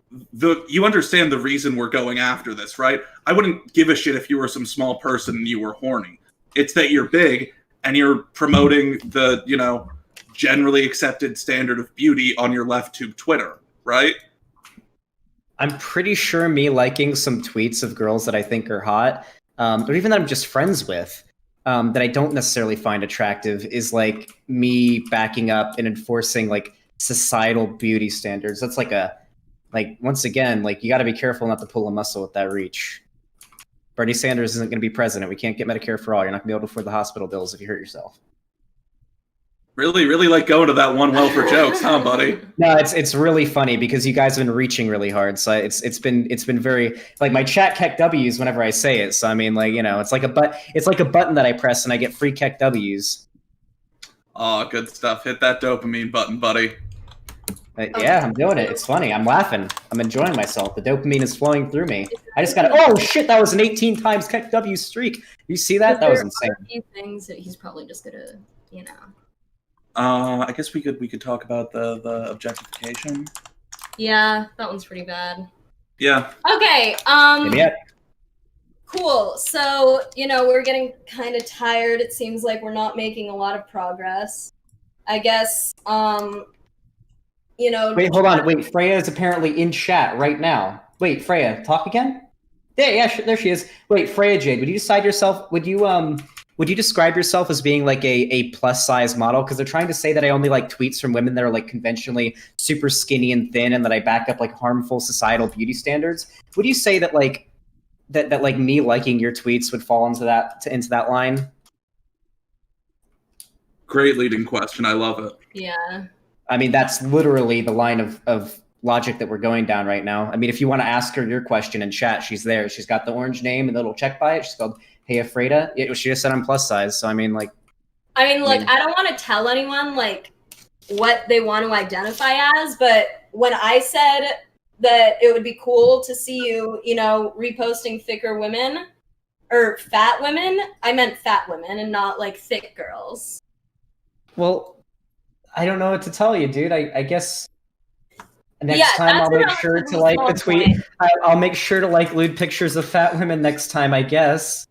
you understand the reason we're going after this, right? I wouldn't give a shit if you were some small person and you were horny. It's that you're big and you're promoting the, generally accepted standard of beauty on your left tube Twitter, right? I'm pretty sure me liking some tweets of girls that I think are hot, or even that I'm just friends with, that I don't necessarily find attractive, is like me backing up and enforcing like societal beauty standards. That's once again, like you got to be careful not to pull a muscle with that reach. Bernie Sanders isn't going to be president. We can't get Medicare for all. You're not going to be able to afford the hospital bills if you hurt yourself. Really like going to that one well for jokes, huh, buddy? No, it's really funny because you guys have been reaching really hard. So it's been very like my chat keck W's whenever I say it. So I mean, like it's like a button that I press and I get free keck W's. Oh, good stuff. Hit that dopamine button, buddy. Yeah, I'm doing it. It's funny. I'm laughing. I'm enjoying myself. The dopamine is flowing through me. I just got oh shit, that was an 18 times keck W streak. You see that? That was insane. A few things that he's probably just gonna, I guess we could talk about the objectification. Yeah, that one's pretty bad. Yeah. Okay. Yeah. Cool. So, we're getting kind of tired. It seems like we're not making a lot of progress. I guess, Wait, hold on. Wait, Freya is apparently in chat right now. Wait, Freya, talk again? Yeah, there she is. Wait, Freya Jade, would you describe yourself as being like a plus size model? Because they're trying to say that I only like tweets from women that are like conventionally super skinny and thin, and that I back up like harmful societal beauty standards. Would you say that like that like me liking your tweets would fall into that line? Great leading question. I love it. Yeah. I mean, that's literally the line of logic that we're going down right now. I mean, if you want to ask her your question in chat, she's there. She's got the orange name and the little check by it. She's called Hey Afreda. She just said I'm plus size. So I mean, look, I don't want to tell anyone like what they want to identify as, but when I said that it would be cool to see you, reposting thicker women or fat women, I meant fat women and not like thick girls. well, I don't know what to tell you, dude. I guess next time I'll make sure to like the tweet. I'll make sure to like lewd pictures of fat women next time, I guess.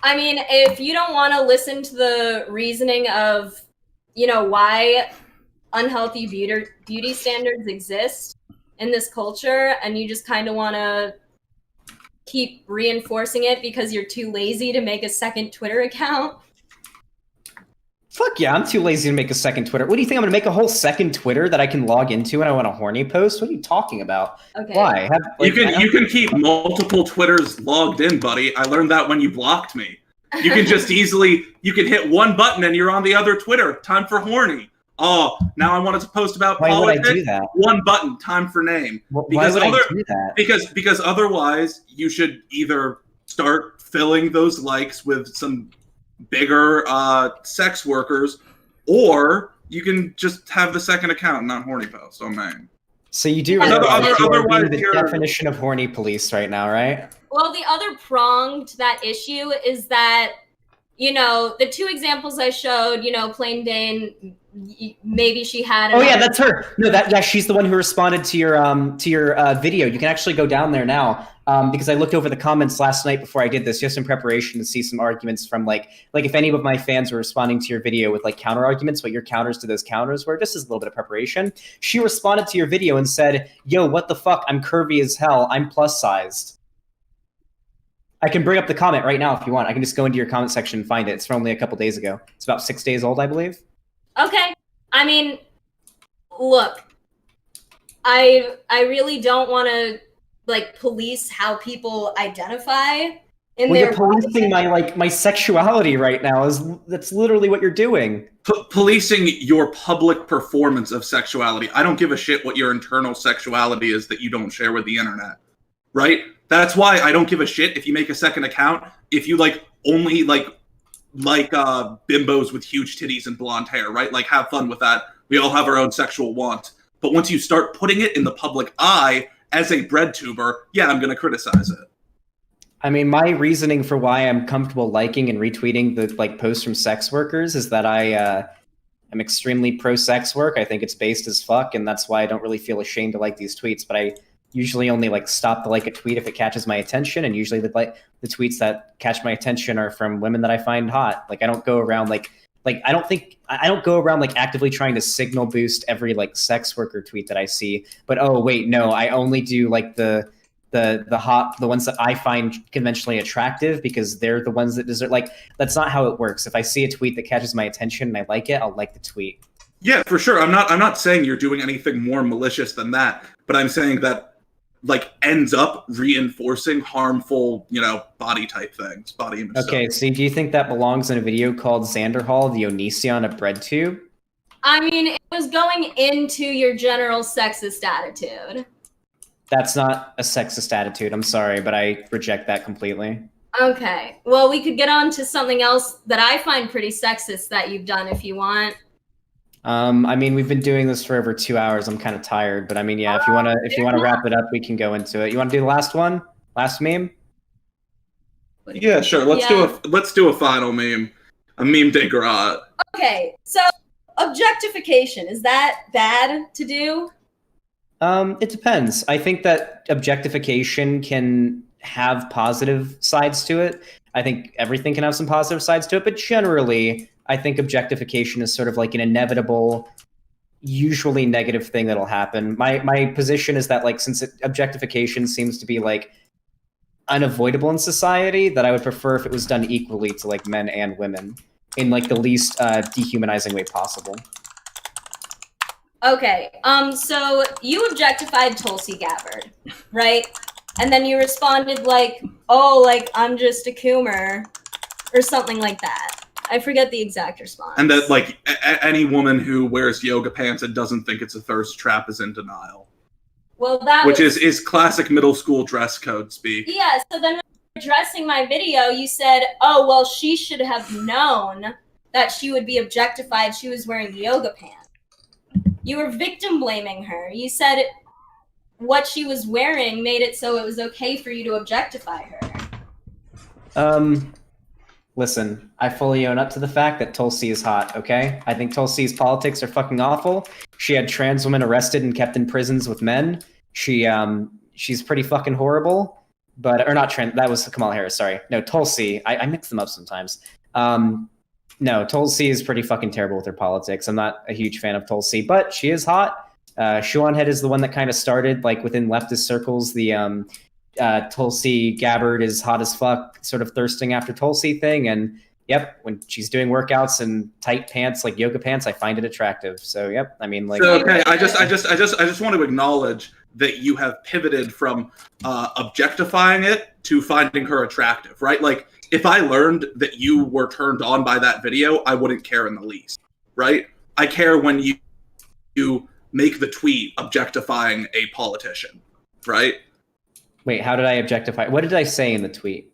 I mean, if you don't want to listen to the reasoning of, why unhealthy beauty standards exist in this culture, and you just kind of want to keep reinforcing it because you're too lazy to make a second Twitter account. Fuck yeah, I'm too lazy to make a second Twitter. What do you think? I'm going to make a whole second Twitter that I can log into and I want a horny post? What are you talking about? Okay. Why? You can keep multiple Twitters logged in, buddy. I learned that when you blocked me. You can just you can hit one button and you're on the other Twitter. Time for horny. Oh, now I wanted to post about politics. Why would I do that? One button. Time for name. Why would I do that? Because otherwise you should either start filling those likes with some bigger sex workers, or you can just have the second account, not horny post on main. So you do realize you're being the definition of horny police right now, right? Well, the other prong to that issue is that, the two examples I showed, Plain Dane, maybe she had. Oh yeah, that's her. No, she's the one who responded to your video. You can actually go down there now because I looked over the comments last night before I did this, just in preparation to see some arguments from like if any of my fans were responding to your video with like counter arguments, what your counters to those counters were, just as a little bit of preparation. She responded to your video and said, "Yo, what the fuck? I'm curvy as hell. I'm plus sized." I can bring up the comment right now if you want. I can just go into your comment section and find it. It's from only a couple days ago. It's about 6 days old, I believe. Okay. I mean, look, I really don't want to like police how people identify in their. You're policing my sexuality right now. That's literally what you're doing. Policing your public performance of sexuality. I don't give a shit what your internal sexuality is that you don't share with the internet. right? That's why I don't give a shit if you make a second account if you like only like bimbos with huge titties and blonde hair, right? Like, have fun with that. We all have our own sexual want. But once you start putting it in the public eye as a bread tuber, yeah, I'm going to criticize it. I mean, my reasoning for why I'm comfortable liking and retweeting the like posts from sex workers is that I am extremely pro sex work. I think it's based as fuck, and that's why I don't really feel ashamed to like these tweets. But I usually only like stop to like a tweet if it catches my attention, and usually the tweets that catch my attention are from women that I find hot. Like I don't go around like I don't go around like actively trying to signal boost every like sex worker tweet that I see. But oh wait, no, I only do like the ones that I find conventionally attractive because they're the ones that deserve. Like that's not how it works. If I see a tweet that catches my attention and I like it, I'll like the tweet. Yeah, for sure. I'm not saying you're doing anything more malicious than that, but I'm saying that like ends up reinforcing harmful, body type things, body image. Okay, stuff. so do you think that belongs in a video called Xander Hall, the Onision of bread tube? I mean, it was going into your general sexist attitude. That's not a sexist attitude. I'm sorry, but I reject that completely. Okay. Well, we could get on to something else that I find pretty sexist that you've done if you want. I mean, we've been doing this for over 2 hours. I'm kind of tired, but I mean, yeah, if you wanna wrap it up, we can go into it. You want to do the last one? Last meme? Yeah, sure. Let's do a final meme. A meme de gras. Okay. So, objectification, is that bad to do? It depends. I think that objectification can have positive sides to it. I think everything can have some positive sides to it, but generally, I think objectification is sort of like an inevitable, usually negative thing that'll happen. My position is that like since objectification seems to be like unavoidable in society, that I would prefer if it was done equally to like men and women in like the least dehumanizing way possible. Okay, so you objectified Tulsi Gabbard, right? And then you responded like, oh, like, I'm just a coomer, or something like that. I forget the exact response. And that, like, any woman who wears yoga pants and doesn't think it's a thirst trap is in denial. Well, which is classic middle school dress code speak. Yeah, so then addressing my video, you said, oh, well, she should have known that she would be objectified. She was wearing yoga pants. You were victim blaming her. You said what she was wearing made it so it was okay for you to objectify her. Listen, I fully own up to the fact that Tulsi is hot, okay? I think Tulsi's politics are fucking awful. She had trans women arrested and kept in prisons with men. She's pretty fucking horrible. Or not trans, that was Kamala Harris, sorry. No, Tulsi, I mix them up sometimes. No, Tulsi is pretty fucking terrible with her politics. I'm not a huge fan of Tulsi, but she is hot. Shuanhead is the one that kind of started, like, within leftist circles, the Tulsi Gabbard is hot as fuck, sort of thirsting after Tulsi thing. And yep, when she's doing workouts in tight pants, like yoga pants, I find it attractive. So yep, I mean, like. So, okay, I just want to acknowledge that you have pivoted from objectifying it to finding her attractive, right? Like, if I learned that you were turned on by that video, I wouldn't care in the least, right? I care when you make the tweet objectifying a politician, right? Wait, how did I objectify? What did I say in the tweet?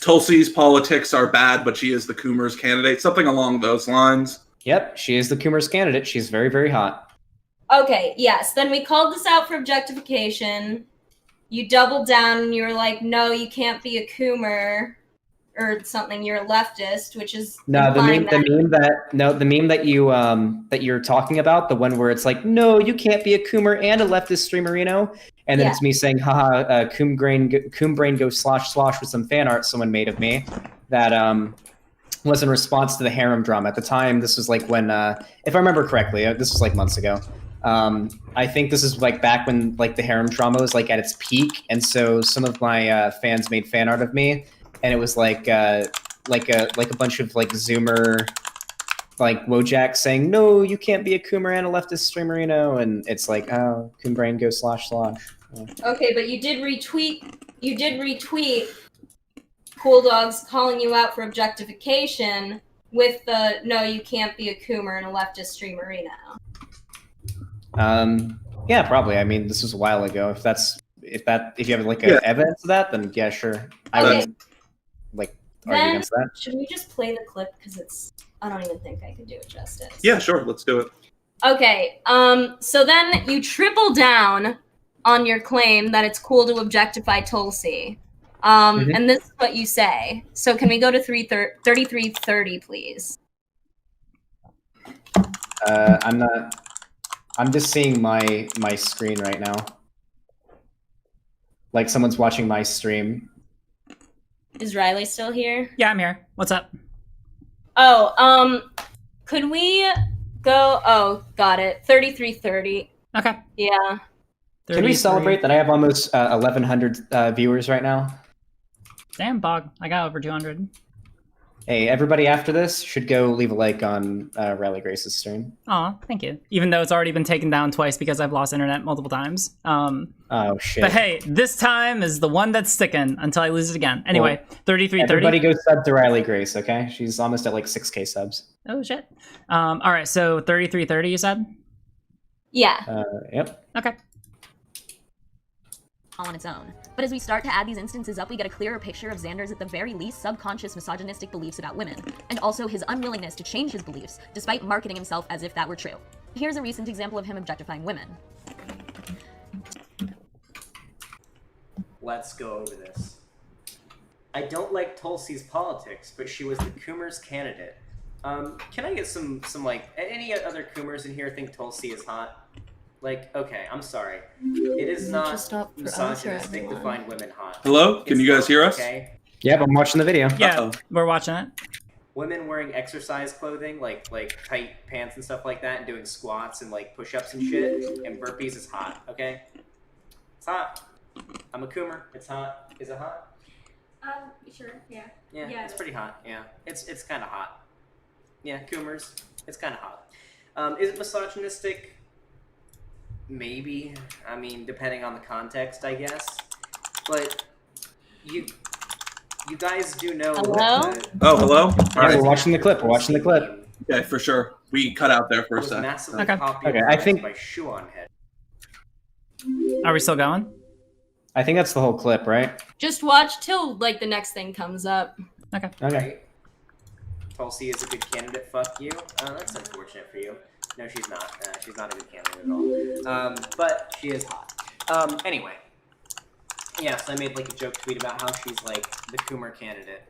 Tulsi's politics are bad, but she is the Coomer's candidate. Something along those lines. Yep, she is the Coomer's candidate. She's very, very hot. Okay, yes. Then we called this out for objectification. You doubled down and you were like, no, you can't be a Coomer or something. You're a leftist, which is no the meme that you're talking about, the one where it's like, no, you can't be a Coomer and a leftist streamerino, and then it's me saying, haha, coom brain go slosh slosh with some fan art someone made of me. That was in response to the harem drama. At the time, this was like when, if I remember correctly, this was like months ago. I think this is like back when like the harem drama was like at its peak, and so some of my fans made fan art of me, and it was like a bunch of like Zoomer, like Wojak saying, no, you can't be a Coomer and a leftist streamerino, and it's like, oh, coom brain go slosh slosh. Yeah. Okay, but you did retweet Cool Dogs calling you out for objectification with the no, you can't be a Coomer and a leftist streamerino. Yeah, probably. I mean, this was a while ago. If you have like evidence of that, then yeah, sure. I Okay. wouldn't like argue Then against that. should we just play the clip because I don't even think I could do it justice. Yeah, sure. Let's do it. Okay. So then you triple down on your claim that it's cool to objectify Tulsi. And this is what you say. So can we go to 3330, please? I'm just seeing my screen right now. Like someone's watching my stream. Is Riley still here? Yeah, I'm here. What's up? Oh, could we go? Oh, got it. 3330. Okay. Yeah. Can we celebrate that I have almost 1,100 viewers right now? Damn, Bog. I got over 200. Hey, everybody after this should go leave a like on Riley Grace's stream. Aw, thank you. Even though it's already been taken down twice because I've lost internet multiple times. Oh, shit. But hey, this time is the one that's sticking until I lose it again. Anyway, 3330. Everybody go sub to Riley Grace, okay? She's almost at like 6K subs. Oh, shit. All right, so 3330, you said? Yeah. Yep. Okay. On its own. But as we start to add these instances up, we get a clearer picture of Xander's at the very least subconscious misogynistic beliefs about women, and also his unwillingness to change his beliefs, despite marketing himself as if that were true. Here's a recent example of him objectifying women. Let's go over this. I don't like Tulsi's politics, but she was the Coomer's candidate. Can I get some like, any other Coomers in here think Tulsi is hot? Like, okay, I'm sorry. It is not misogynistic to find women hot. Hello? Can you guys hear us? Okay? Yep, I'm watching the video. Yeah, we're watching it. Women wearing exercise clothing, like tight pants and stuff like that, and doing squats and like push-ups and shit, and burpees is hot, okay? It's hot. I'm a Coomer. It's hot. Is it hot? Sure, yeah. Yeah, it's pretty hot. Yeah, it's kind of hot. Yeah, Coomers. It's kind of hot. Is it misogynistic? Maybe. I mean, depending on the context, I guess. But you guys do know. Hello? Oh, hello? All Yeah, right. we're watching the clip. We're watching the clip. Okay, for sure. We cut out there for a Was sec. massively Okay. popularized Okay, I think- by Shoe on Head. Are we still going? I think that's the whole clip, right? Just watch till like the next thing comes up. Okay. Okay. Right? Tulsi is a good candidate. Fuck you. That's unfortunate for you. No, she's not. She's not a good candidate at all. But she is hot. Anyway. Yes, I made like a joke tweet about how she's like the Coomer candidate.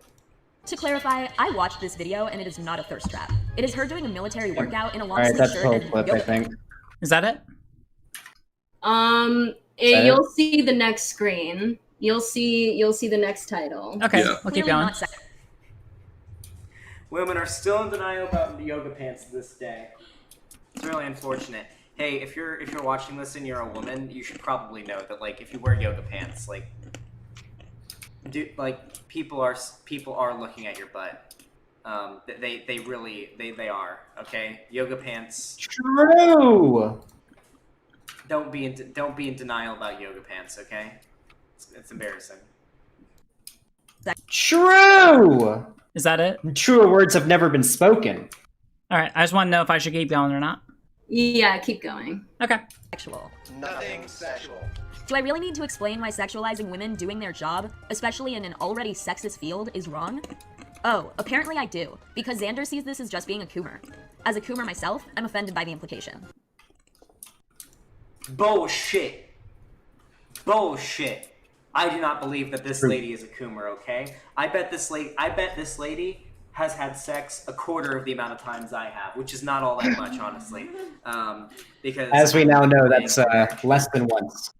To clarify, I watched this video and it is not a thirst trap. It is her doing a military workout in a long Alright, sleeve that's the shirt whole and clip, I yoga think. Is that it? You'll see the next screen. You'll see the next title. Okay, Yeah. we'll keep Clearly going. not sex- Women are still in denial about yoga pants to this day. It's really unfortunate. Hey, if you're watching this and you're a woman, you should probably know that like if you wear yoga pants, like people are looking at your butt. They really are. Okay, yoga pants. True. Don't be in denial about yoga pants. Okay, it's embarrassing. True. Is that it? Truer words have never been spoken. All right, I just want to know if I should keep going or not. Yeah, keep going. Okay. sexual. Nothing sexual. Do I really need to explain why sexualizing women doing their job, especially in an already sexist field, is wrong? Oh, apparently I do, because Xander sees this as just being a Coomer. As a Coomer myself, I'm offended by the implication. Bullshit. Bullshit. I do not believe that this lady is a Coomer, okay? I bet this lady has had sex a quarter of the amount of times I have, which is not all that much, honestly. Because As we now know, that's less than once.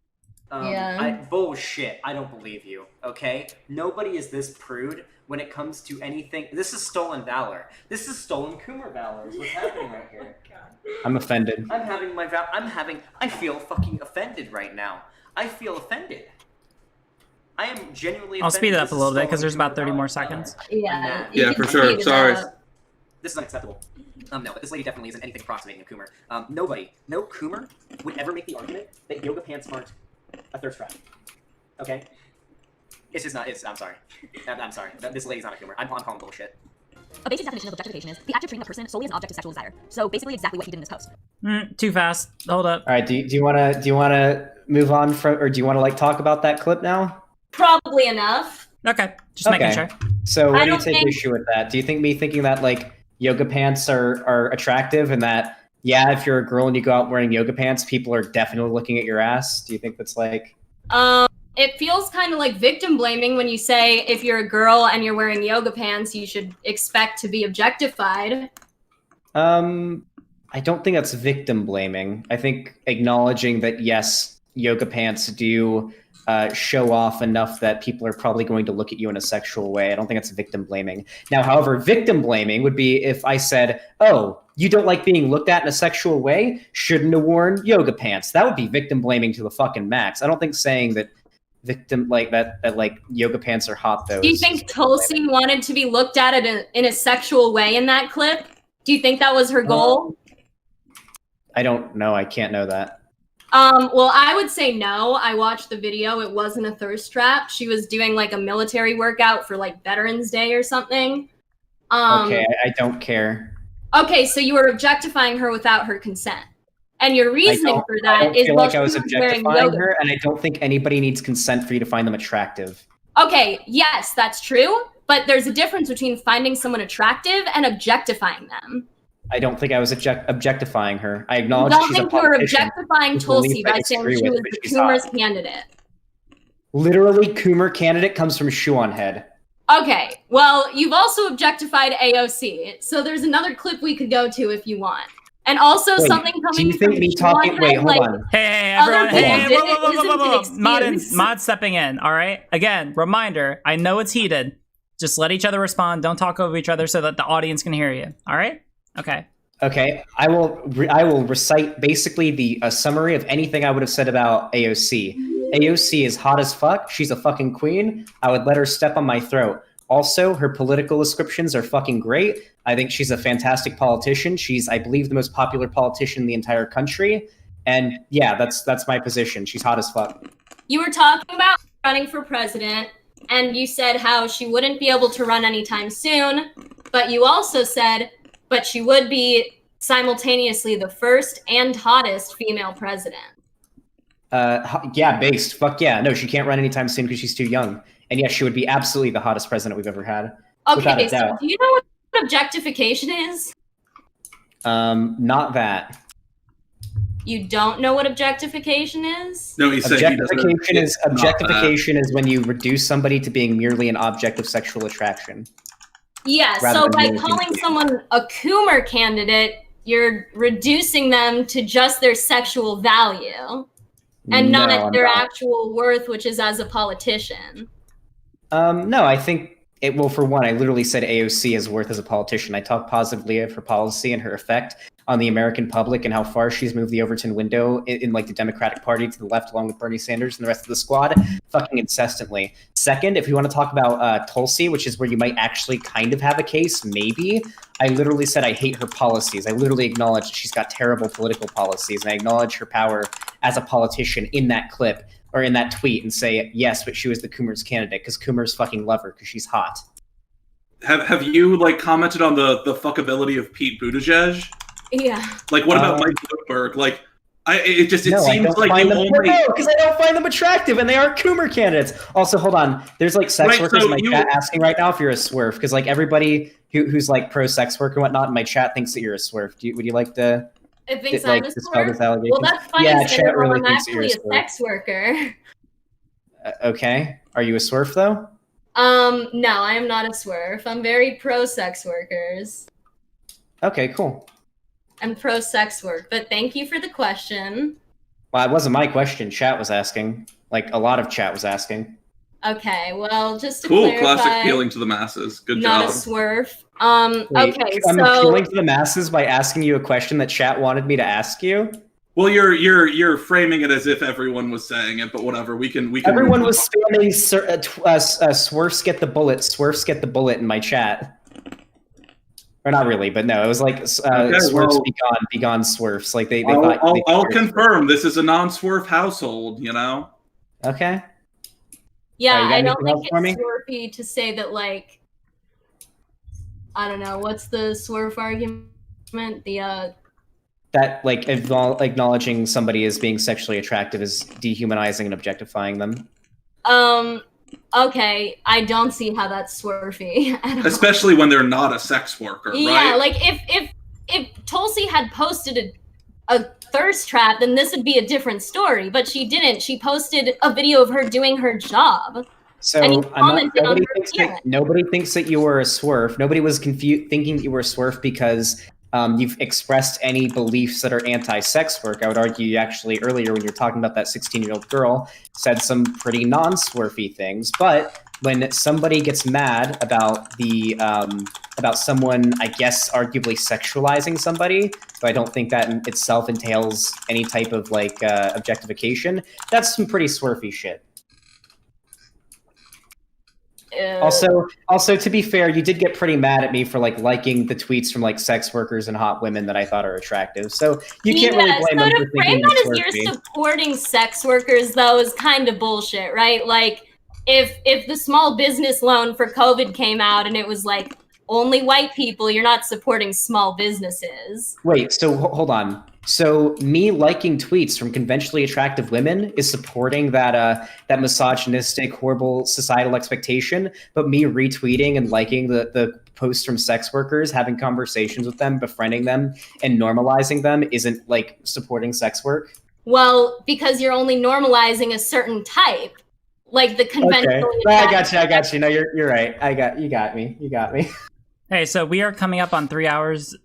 Bullshit. I don't believe you, okay? Nobody is this prude when it comes to anything. This is stolen valor. This is stolen Coomer valor is what's happening right here. I'm offended. I feel fucking offended right now. I feel offended. I am genuinely offended. I'll speed it up This a is little bit stolen because there's about 30 Coomer more valor. seconds. Yeah. Yeah, for sure. Sorry. This is unacceptable. No, but this lady definitely isn't anything approximating a Coomer. No Coomer would ever make the argument that yoga pants aren't a thirst trap. Okay? It's just not. I'm sorry. I'm sorry. This lady's not a Coomer. I'm calling bullshit. A basic definition of objectification is the act of treating a person solely as an object of sexual desire. So basically exactly what he did in this post. Too fast. Hold up. All right. Do you wanna move on from, or do you want to like talk about that clip now? Probably enough. Okay, just making sure. So what I do you don't take think- issue with that? Do you think me thinking that like yoga pants are attractive and that yeah, if you're a girl and you go out wearing yoga pants, people are definitely looking at your ass? Do you think that's like? It feels kind of like victim blaming when you say if you're a girl and you're wearing yoga pants, you should expect to be objectified. I don't think that's victim blaming. I think acknowledging that yes, yoga pants do show off enough that people are probably going to look at you in a sexual way. I don't think that's victim blaming. Now, however, victim blaming would be if I said, "Oh, you don't like being looked at in a sexual way? Shouldn't have worn yoga pants." That would be victim blaming to the fucking max. I don't think saying that victim like that like yoga pants are hot though. Do you think Tulsi wanted to be looked at in a sexual way in that clip? Do you think that was her goal? I don't know. I can't know that. Well, I would say no. I watched the video. It wasn't a thirst trap. She was doing like a military workout for like Veterans Day or something. Okay, I don't care. Okay, so you were objectifying her without her consent. And your reasoning for that is feel well, like I was she wearing objectifying yoga. her, and I don't think anybody needs consent for you to find them attractive. Okay, yes, that's true. But there's a difference between finding someone attractive and objectifying them. I don't think I was objectifying her. I I acknowledge don't she's a think you were politician. objectifying whose Tulsi beliefs I by saying disagree she with, was but the she's Coomer's hot. candidate. Literally, Coomer candidate comes from shoe on head. Okay, well, you've also objectified AOC, so there's another clip we could go to if you want. And also Wait, something do coming you think from me Sean talking? Head, Wait, hold like, on. Hey, Other everyone. Hey, people whoa, did whoa, it whoa, whoa, whoa, whoa. isn't an excuse. Mod stepping in, all right? Again, reminder, I know it's heated. Just let each other respond. Don't talk over each other so that the audience can hear you, all right? Okay. Okay, I will recite basically a summary of anything I would have said about AOC. AOC is hot as fuck. She's a fucking queen. I would let her step on my throat. Also, her political descriptions are fucking great. I think she's a fantastic politician. She's, I believe, the most popular politician in the entire country. And yeah, that's my position. She's hot as fuck. You were talking about running for president, and you said how she wouldn't be able to run anytime soon, but you also said, but she would be simultaneously the first and hottest female president. Yeah, based. Fuck yeah. No, she can't run anytime soon because she's too young. And yes, she would be absolutely the hottest president we've ever had. Without Okay, a so doubt. do you know what objectification is? Not that. You don't know what objectification is? No, he said he doesn't. Objectification is when you reduce somebody to being merely an object of sexual attraction. Yeah, Rather so than by being a human calling being. someone a Coomer candidate, you're reducing them to just their sexual value and No, not I'm their not. actual worth, which is as a politician. No, I think well, for one, I literally said AOC is worth as a politician. I talked positively of her policy and her effect on the American public and how far she's moved the Overton window in like the Democratic Party to the left, along with Bernie Sanders and the rest of the squad, fucking incessantly. Second, if you want to talk about Tulsi, which is where you might actually kind of have a case, maybe. I literally said I hate her policies. I literally acknowledge she's got terrible political policies, and I acknowledge her power as a politician in that clip. Or in that tweet and say, yes, but she was the Coomer's candidate because Coomers fucking love her because she's hot. Have you like commented on the fuckability of Pete Buttigieg? Yeah. Like, what about Mike Bloomberg? Like, it seems like you only because I don't find them attractive and they are Coomer candidates. Also, hold on, there's like sex Right, workers so in my chat asking right now if you're a swerve because like everybody who's like pro sex work and whatnot in my chat thinks that you're a swerve. Would you like to? It thinks like, I'm a dispel this swerve? allegation? Well, that's funny. Yeah, because chat really I'm thinks that you're a actually a swerve. sex worker. Okay, are you a swerve though? No, I am not a swerve. I'm very pro sex workers. Okay, cool. I'm pro sex work, but thank you for the question. Well, it wasn't my question. Chat was asking. Like a lot of chat was asking. Okay, well, just to cool, clarify, classic appealing to the masses. Good not job. a swerve. Wait, Okay, I'm so appealing to the masses by asking you a question that chat wanted me to ask you. Well, you're framing it as if everyone was saying it, but whatever. We can. Everyone was spamming swerfs get the bullet, swerfs get the bullet in my chat. Or not really, but no, it was like swerfs well, be gone swerfs. Like they thought. I'll confirm this is a non-swerve household. You know. Okay. yeah, you got I don't anything else think for it's me? swervy to say that like I don't know, what's the swerve argument? That like acknowledging somebody as being sexually attractive is dehumanizing and objectifying them. Okay, I don't see how that's swervy at all. Especially when they're not a sex worker, right? Yeah, like if Tulsi had posted a thirst trap, then this would be a different story. But she didn't. She posted a video of her doing her job. So And he commented on her appearance. nobody thinks that you were a swerve. Nobody was thinking that you were a swerve because you've expressed any beliefs that are anti-sex work. I would argue you actually earlier when you were talking about that 16-year-old girl said some pretty non-swervy things. But when somebody gets mad about the about someone, I guess, arguably sexualizing somebody, so I don't think that in itself entails any type of like objectification. That's some pretty swervy shit. Also, to be fair, you did get pretty mad at me for like liking the tweets from like sex workers and hot women that I thought are attractive. So you can't really blame them for thinking that it's as you're supporting sex workers, though, is kind of bullshit, right? Like, if the small business loan for COVID came out and it was like only white people, you're not supporting small businesses. Wait, so hold on. So me liking tweets from conventionally attractive women is supporting that that misogynistic, horrible societal expectation, but me retweeting and liking the posts from sex workers, having conversations with them, befriending them, and normalizing them isn't like supporting sex work? Well, because you're only normalizing a certain type, like the conventionally. Okay. I got you. No, you're right. You got me. Hey, so we are coming up on 3 hours.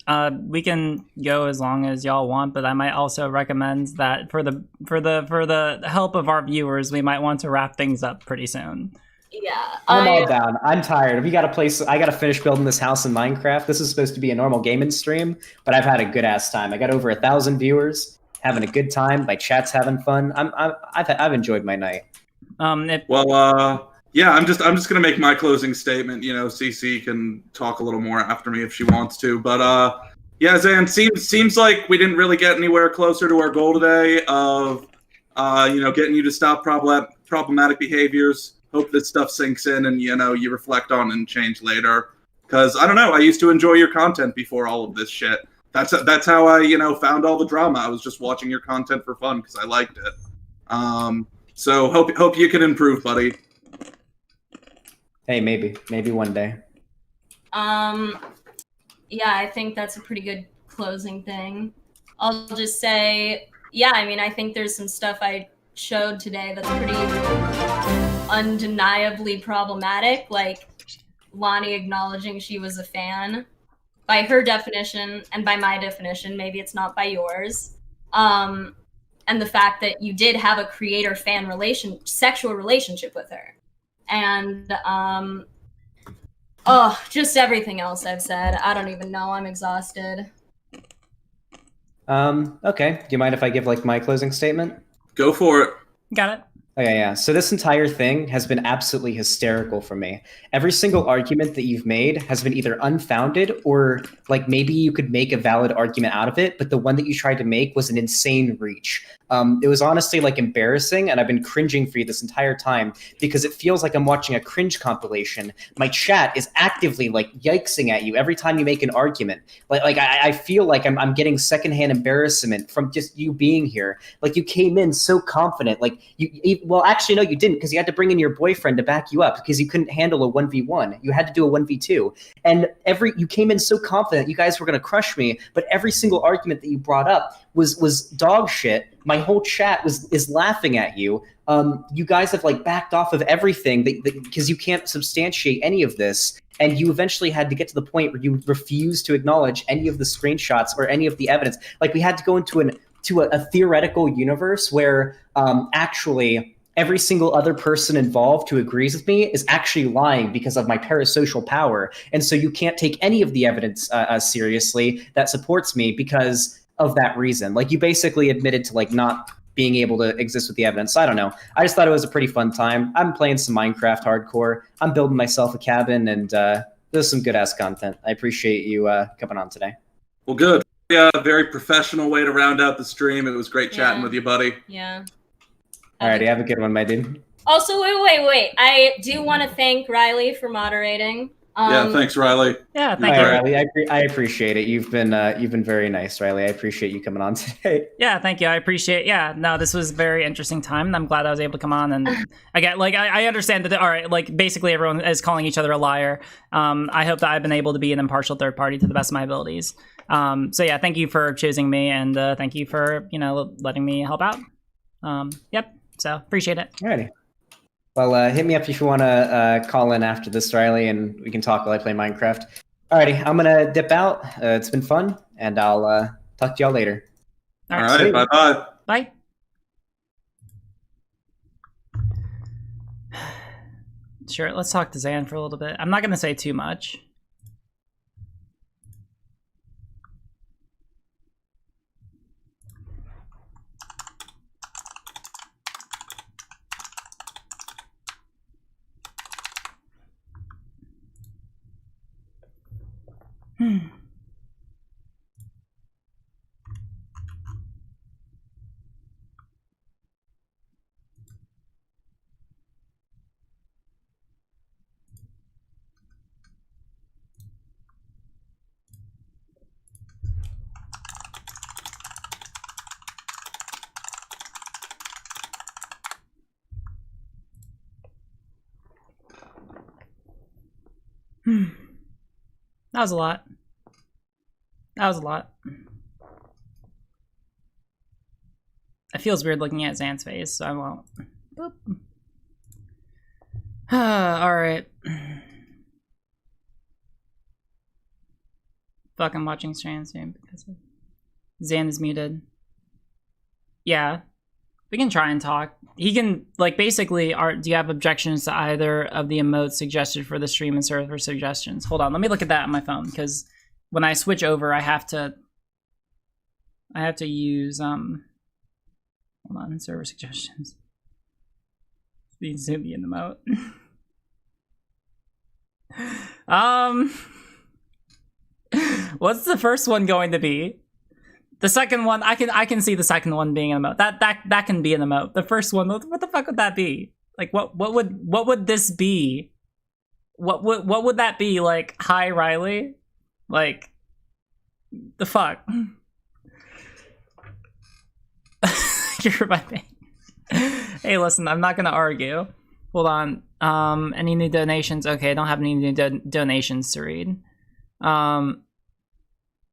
We can go as long as y'all want, but I might also recommend that for the help of our viewers, we might want to wrap things up pretty soon. Yeah, I'm all down. I'm tired. We got to play. I got to finish building this house in Minecraft. This is supposed to be a normal gaming stream, but I've had a good ass time. I got over 1,000 viewers, having a good time. My chat's having fun. I've enjoyed my night. Yeah, I'm just gonna make my closing statement. You know, CC can talk a little more after me if she wants to. But yeah, Zan, seems like we didn't really get anywhere closer to our goal today of getting you to stop problematic behaviors. Hope this stuff sinks in and you reflect on and change later. Because I don't know, I used to enjoy your content before all of this shit. That's how I found all the drama. I was just watching your content for fun because I liked it. So hope you can improve, buddy. Hey, maybe one day. Yeah, I think that's a pretty good closing thing. I'll just say, yeah, I mean, I think there's some stuff I showed today that's pretty undeniably problematic, like Lonnie acknowledging she was a fan. By her definition, and by my definition, maybe it's not by yours. And the fact that you did have a creator-fan sexual relationship with her. And just everything else I've said. I don't even know. I'm exhausted. Okay. Do you mind if I give like my closing statement? Go for it. Got it. Okay, yeah. So this entire thing has been absolutely hysterical for me. Every single argument that you've made has been either unfounded or like maybe you could make a valid argument out of it, but the one that you tried to make was an insane reach. It was honestly like embarrassing, and I've been cringing for you this entire time because it feels like I'm watching a cringe compilation. My chat is actively like yikesing at you every time you make an argument. Like I feel like I'm getting secondhand embarrassment from just you being here. Like you came in so confident. Like well, actually no, you didn't, because you had to bring in your boyfriend to back you up because you couldn't handle a 1v1. You had to do a 1v2, and you came in so confident you guys were gonna crush me. But every single argument that you brought up was dog shit. My whole chat is laughing at you. You guys have like backed off of everything because you can't substantiate any of this. And you eventually had to get to the point where you refused to acknowledge any of the screenshots or any of the evidence. Like we had to go into a theoretical universe where actually every single other person involved who agrees with me is actually lying because of my parasocial power. And so you can't take any of the evidence seriously that supports me because of that reason. Like you basically admitted to like not being able to exist with the evidence. I don't know. I just thought it was a pretty fun time. I'm playing some Minecraft hardcore. I'm building myself a cabin, and there's some good ass content. I appreciate you coming on today. Well, good. Yeah, very professional way to round out the stream. It was great chatting with you, buddy. Yeah. Alrighty, have a good one, my dude. Also, wait. I do want to thank Riley for moderating. Yeah, thanks, Riley. Yeah, All thank right, you. Riley, I appreciate it. You've been very nice, Riley. I appreciate you coming on today. Yeah, thank you. I appreciate. Yeah, no, this was a very interesting time, and I'm glad I was able to come on. And I get I understand that. All right, like basically everyone is calling each other a liar. I hope that I've been able to be an impartial third party to the best of my abilities. So yeah, thank you for choosing me, and thank you for letting me help out. Yep. So appreciate it. Alrighty. Well, hit me up if you want to call in after this, Riley, and we can talk while I play Minecraft. Alrighty, I'm gonna dip out. It's been fun, and I'll talk to y'all later. All right, bye-bye. Bye. Sure, let's talk to Zan for a little bit. I'm not gonna say too much. That was a lot. That was a lot. It feels weird looking at Zan's face, so I won't. Boop. Alright. Fuck, I'm watching stream soon because Zan is muted. Yeah. We can try and talk. He can, like, basically, do you have objections to either of the emotes suggested for the stream and server suggestions? Hold on, let me look at that on my phone, because when I switch over, I have to use, hold on, server suggestions. Please zoom me in the emote. What's the first one going to be? The second one, I can see the second one being an emote. That can be an emote. The first one, what the fuck would that be? Like, what would this be? What would that be? Like, hi Riley? Like, the fuck? You're my thing. Hey, listen, I'm not gonna argue. Hold on. Any new donations? Okay, I don't have any new donations to read.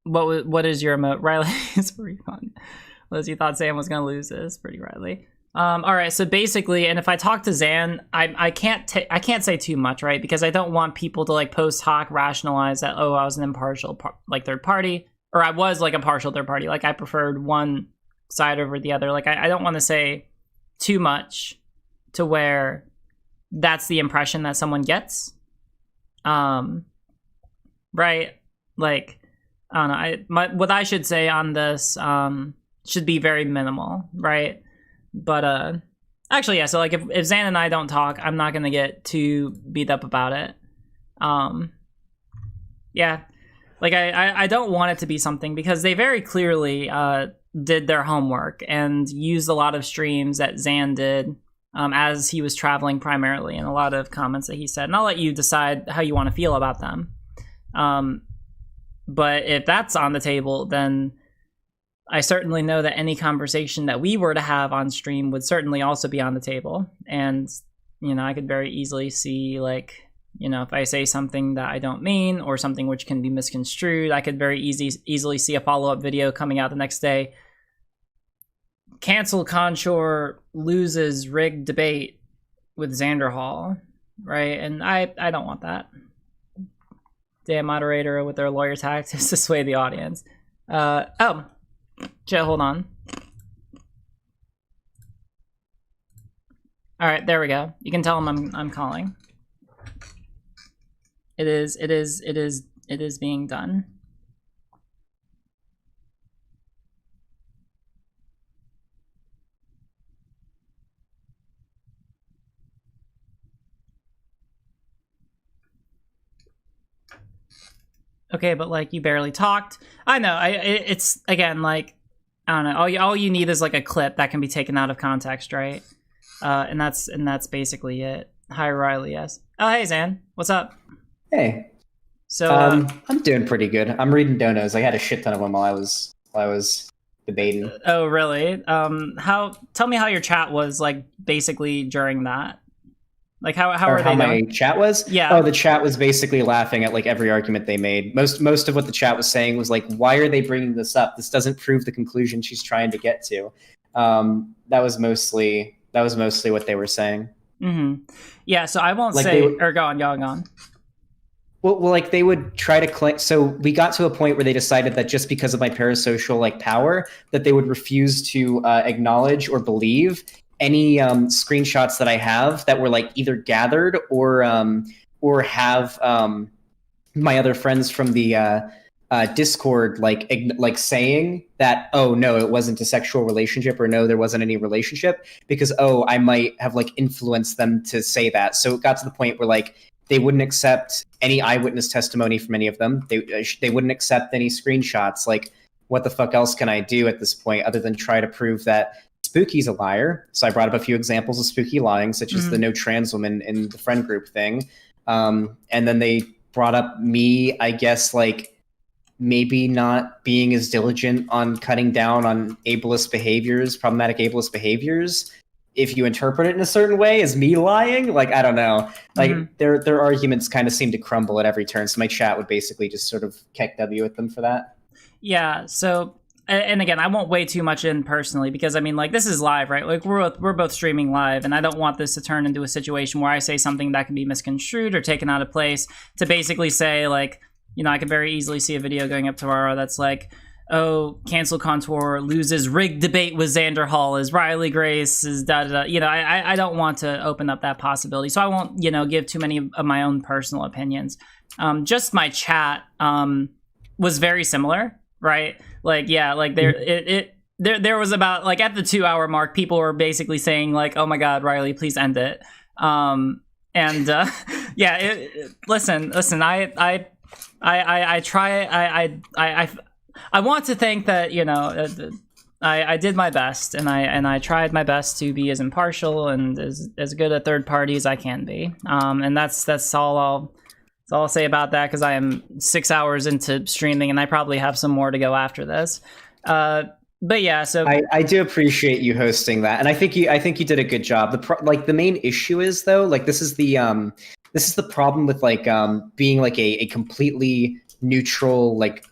What is your emote? Riley is pretty fun. Liz, you thought Zan was gonna lose this. Pretty Riley. All right, so basically, and if I talk to Zan, I can't say too much, right? Because I don't want people to like post hoc rationalize that, oh, I was an impartial like third party, or I was like a partial third party, like I preferred one side over the other. Like I don't want to say too much to where that's the impression that someone gets. Right? Like, I don't know. What I should say on this should be very minimal, right? But actually, yeah. So like, if Zan and I don't talk, I'm not gonna get too beat up about it. Yeah, like I don't want it to be something, because they very clearly did their homework and used a lot of streams that Zan did as he was traveling primarily, and a lot of comments that he said. And I'll let you decide how you want to feel about them. But if that's on the table, then I certainly know that any conversation that we were to have on stream would certainly also be on the table. And, you know, I could very easily see, like, you know, if I say something that I don't mean, or something which can be misconstrued, I could very easily see a follow-up video coming out the next day. Cancel Conshore loses rigged debate with Xander Hall, right? And I don't want that. Damn moderator with their lawyer tactics to sway the audience. Oh, Joe, hold on. All right, there we go. You can tell him I'm calling. It is being done. Okay, but like, you barely talked. I know. It's again, like, I don't know. All you need is like a clip that can be taken out of context, right? And that's basically it. Hi, Riley. Yes. Oh, hey, Zan. What's up? Hey. So I'm doing pretty good. I'm reading donos. I had a shit ton of them while I was debating. oh really? Tell me how your chat was like basically during that. Like how Or are how they my doing? chat was? Yeah. Oh, the chat was basically laughing at like every argument they made. Most of what the chat was saying was like, why are they bringing this up? This doesn't prove the conclusion she's trying to get to. That was mostly what they were saying. Mm-hmm. Yeah. So I won't Like say. they- Or go on. Well, like they would try to claim. So we got to a point where they decided that just because of my parasocial like power, that they would refuse to acknowledge or believe any screenshots that I have that were like either gathered or have my other friends from the Discord like saying that, oh no, it wasn't a sexual relationship, or no, there wasn't any relationship, because I might have like influenced them to say that. So it got to the point where like they wouldn't accept any eyewitness testimony from any of them. They wouldn't accept any screenshots. Like, what the fuck else can I do at this point other than try to prove that Spooky's a liar? So I brought up a few examples of Spooky lying, such as the no trans woman in the friend group thing. And then they brought up me, I guess, like maybe not being as diligent on cutting down on problematic ableist behaviors. If you interpret it in a certain way as me lying, like, I don't know, like their arguments kind of seem to crumble at every turn. So my chat would basically just sort of kick W at them for that. Yeah. So, and again, I won't weigh too much in personally, because I mean, like, this is live, right? Like we're both streaming live, and I don't want this to turn into a situation where I say something that can be misconstrued or taken out of place to basically say, like, you know, I could very easily see a video going up tomorrow that's like, oh, Cancel Contour loses rigged debate with Xander Hall as Riley Grace is da-da-da. You know, I don't want to open up that possibility. So I won't, you know, give too many of my own personal opinions. Just my chat was very similar, right? Like, yeah, like there was about, like, at the 2-hour mark, people were basically saying, like, oh my God, Riley, please end it. Yeah, listen, I want to think that, you know, I did my best, and I tried my best to be as impartial and as good a third party as I can be. And that's all I'll say about that, because I am 6 hours into streaming, and I probably have some more to go after this. But yeah, so I do appreciate you hosting that, and I think you did a good job. The main issue is, though, like, this is the problem with like being like a completely neutral like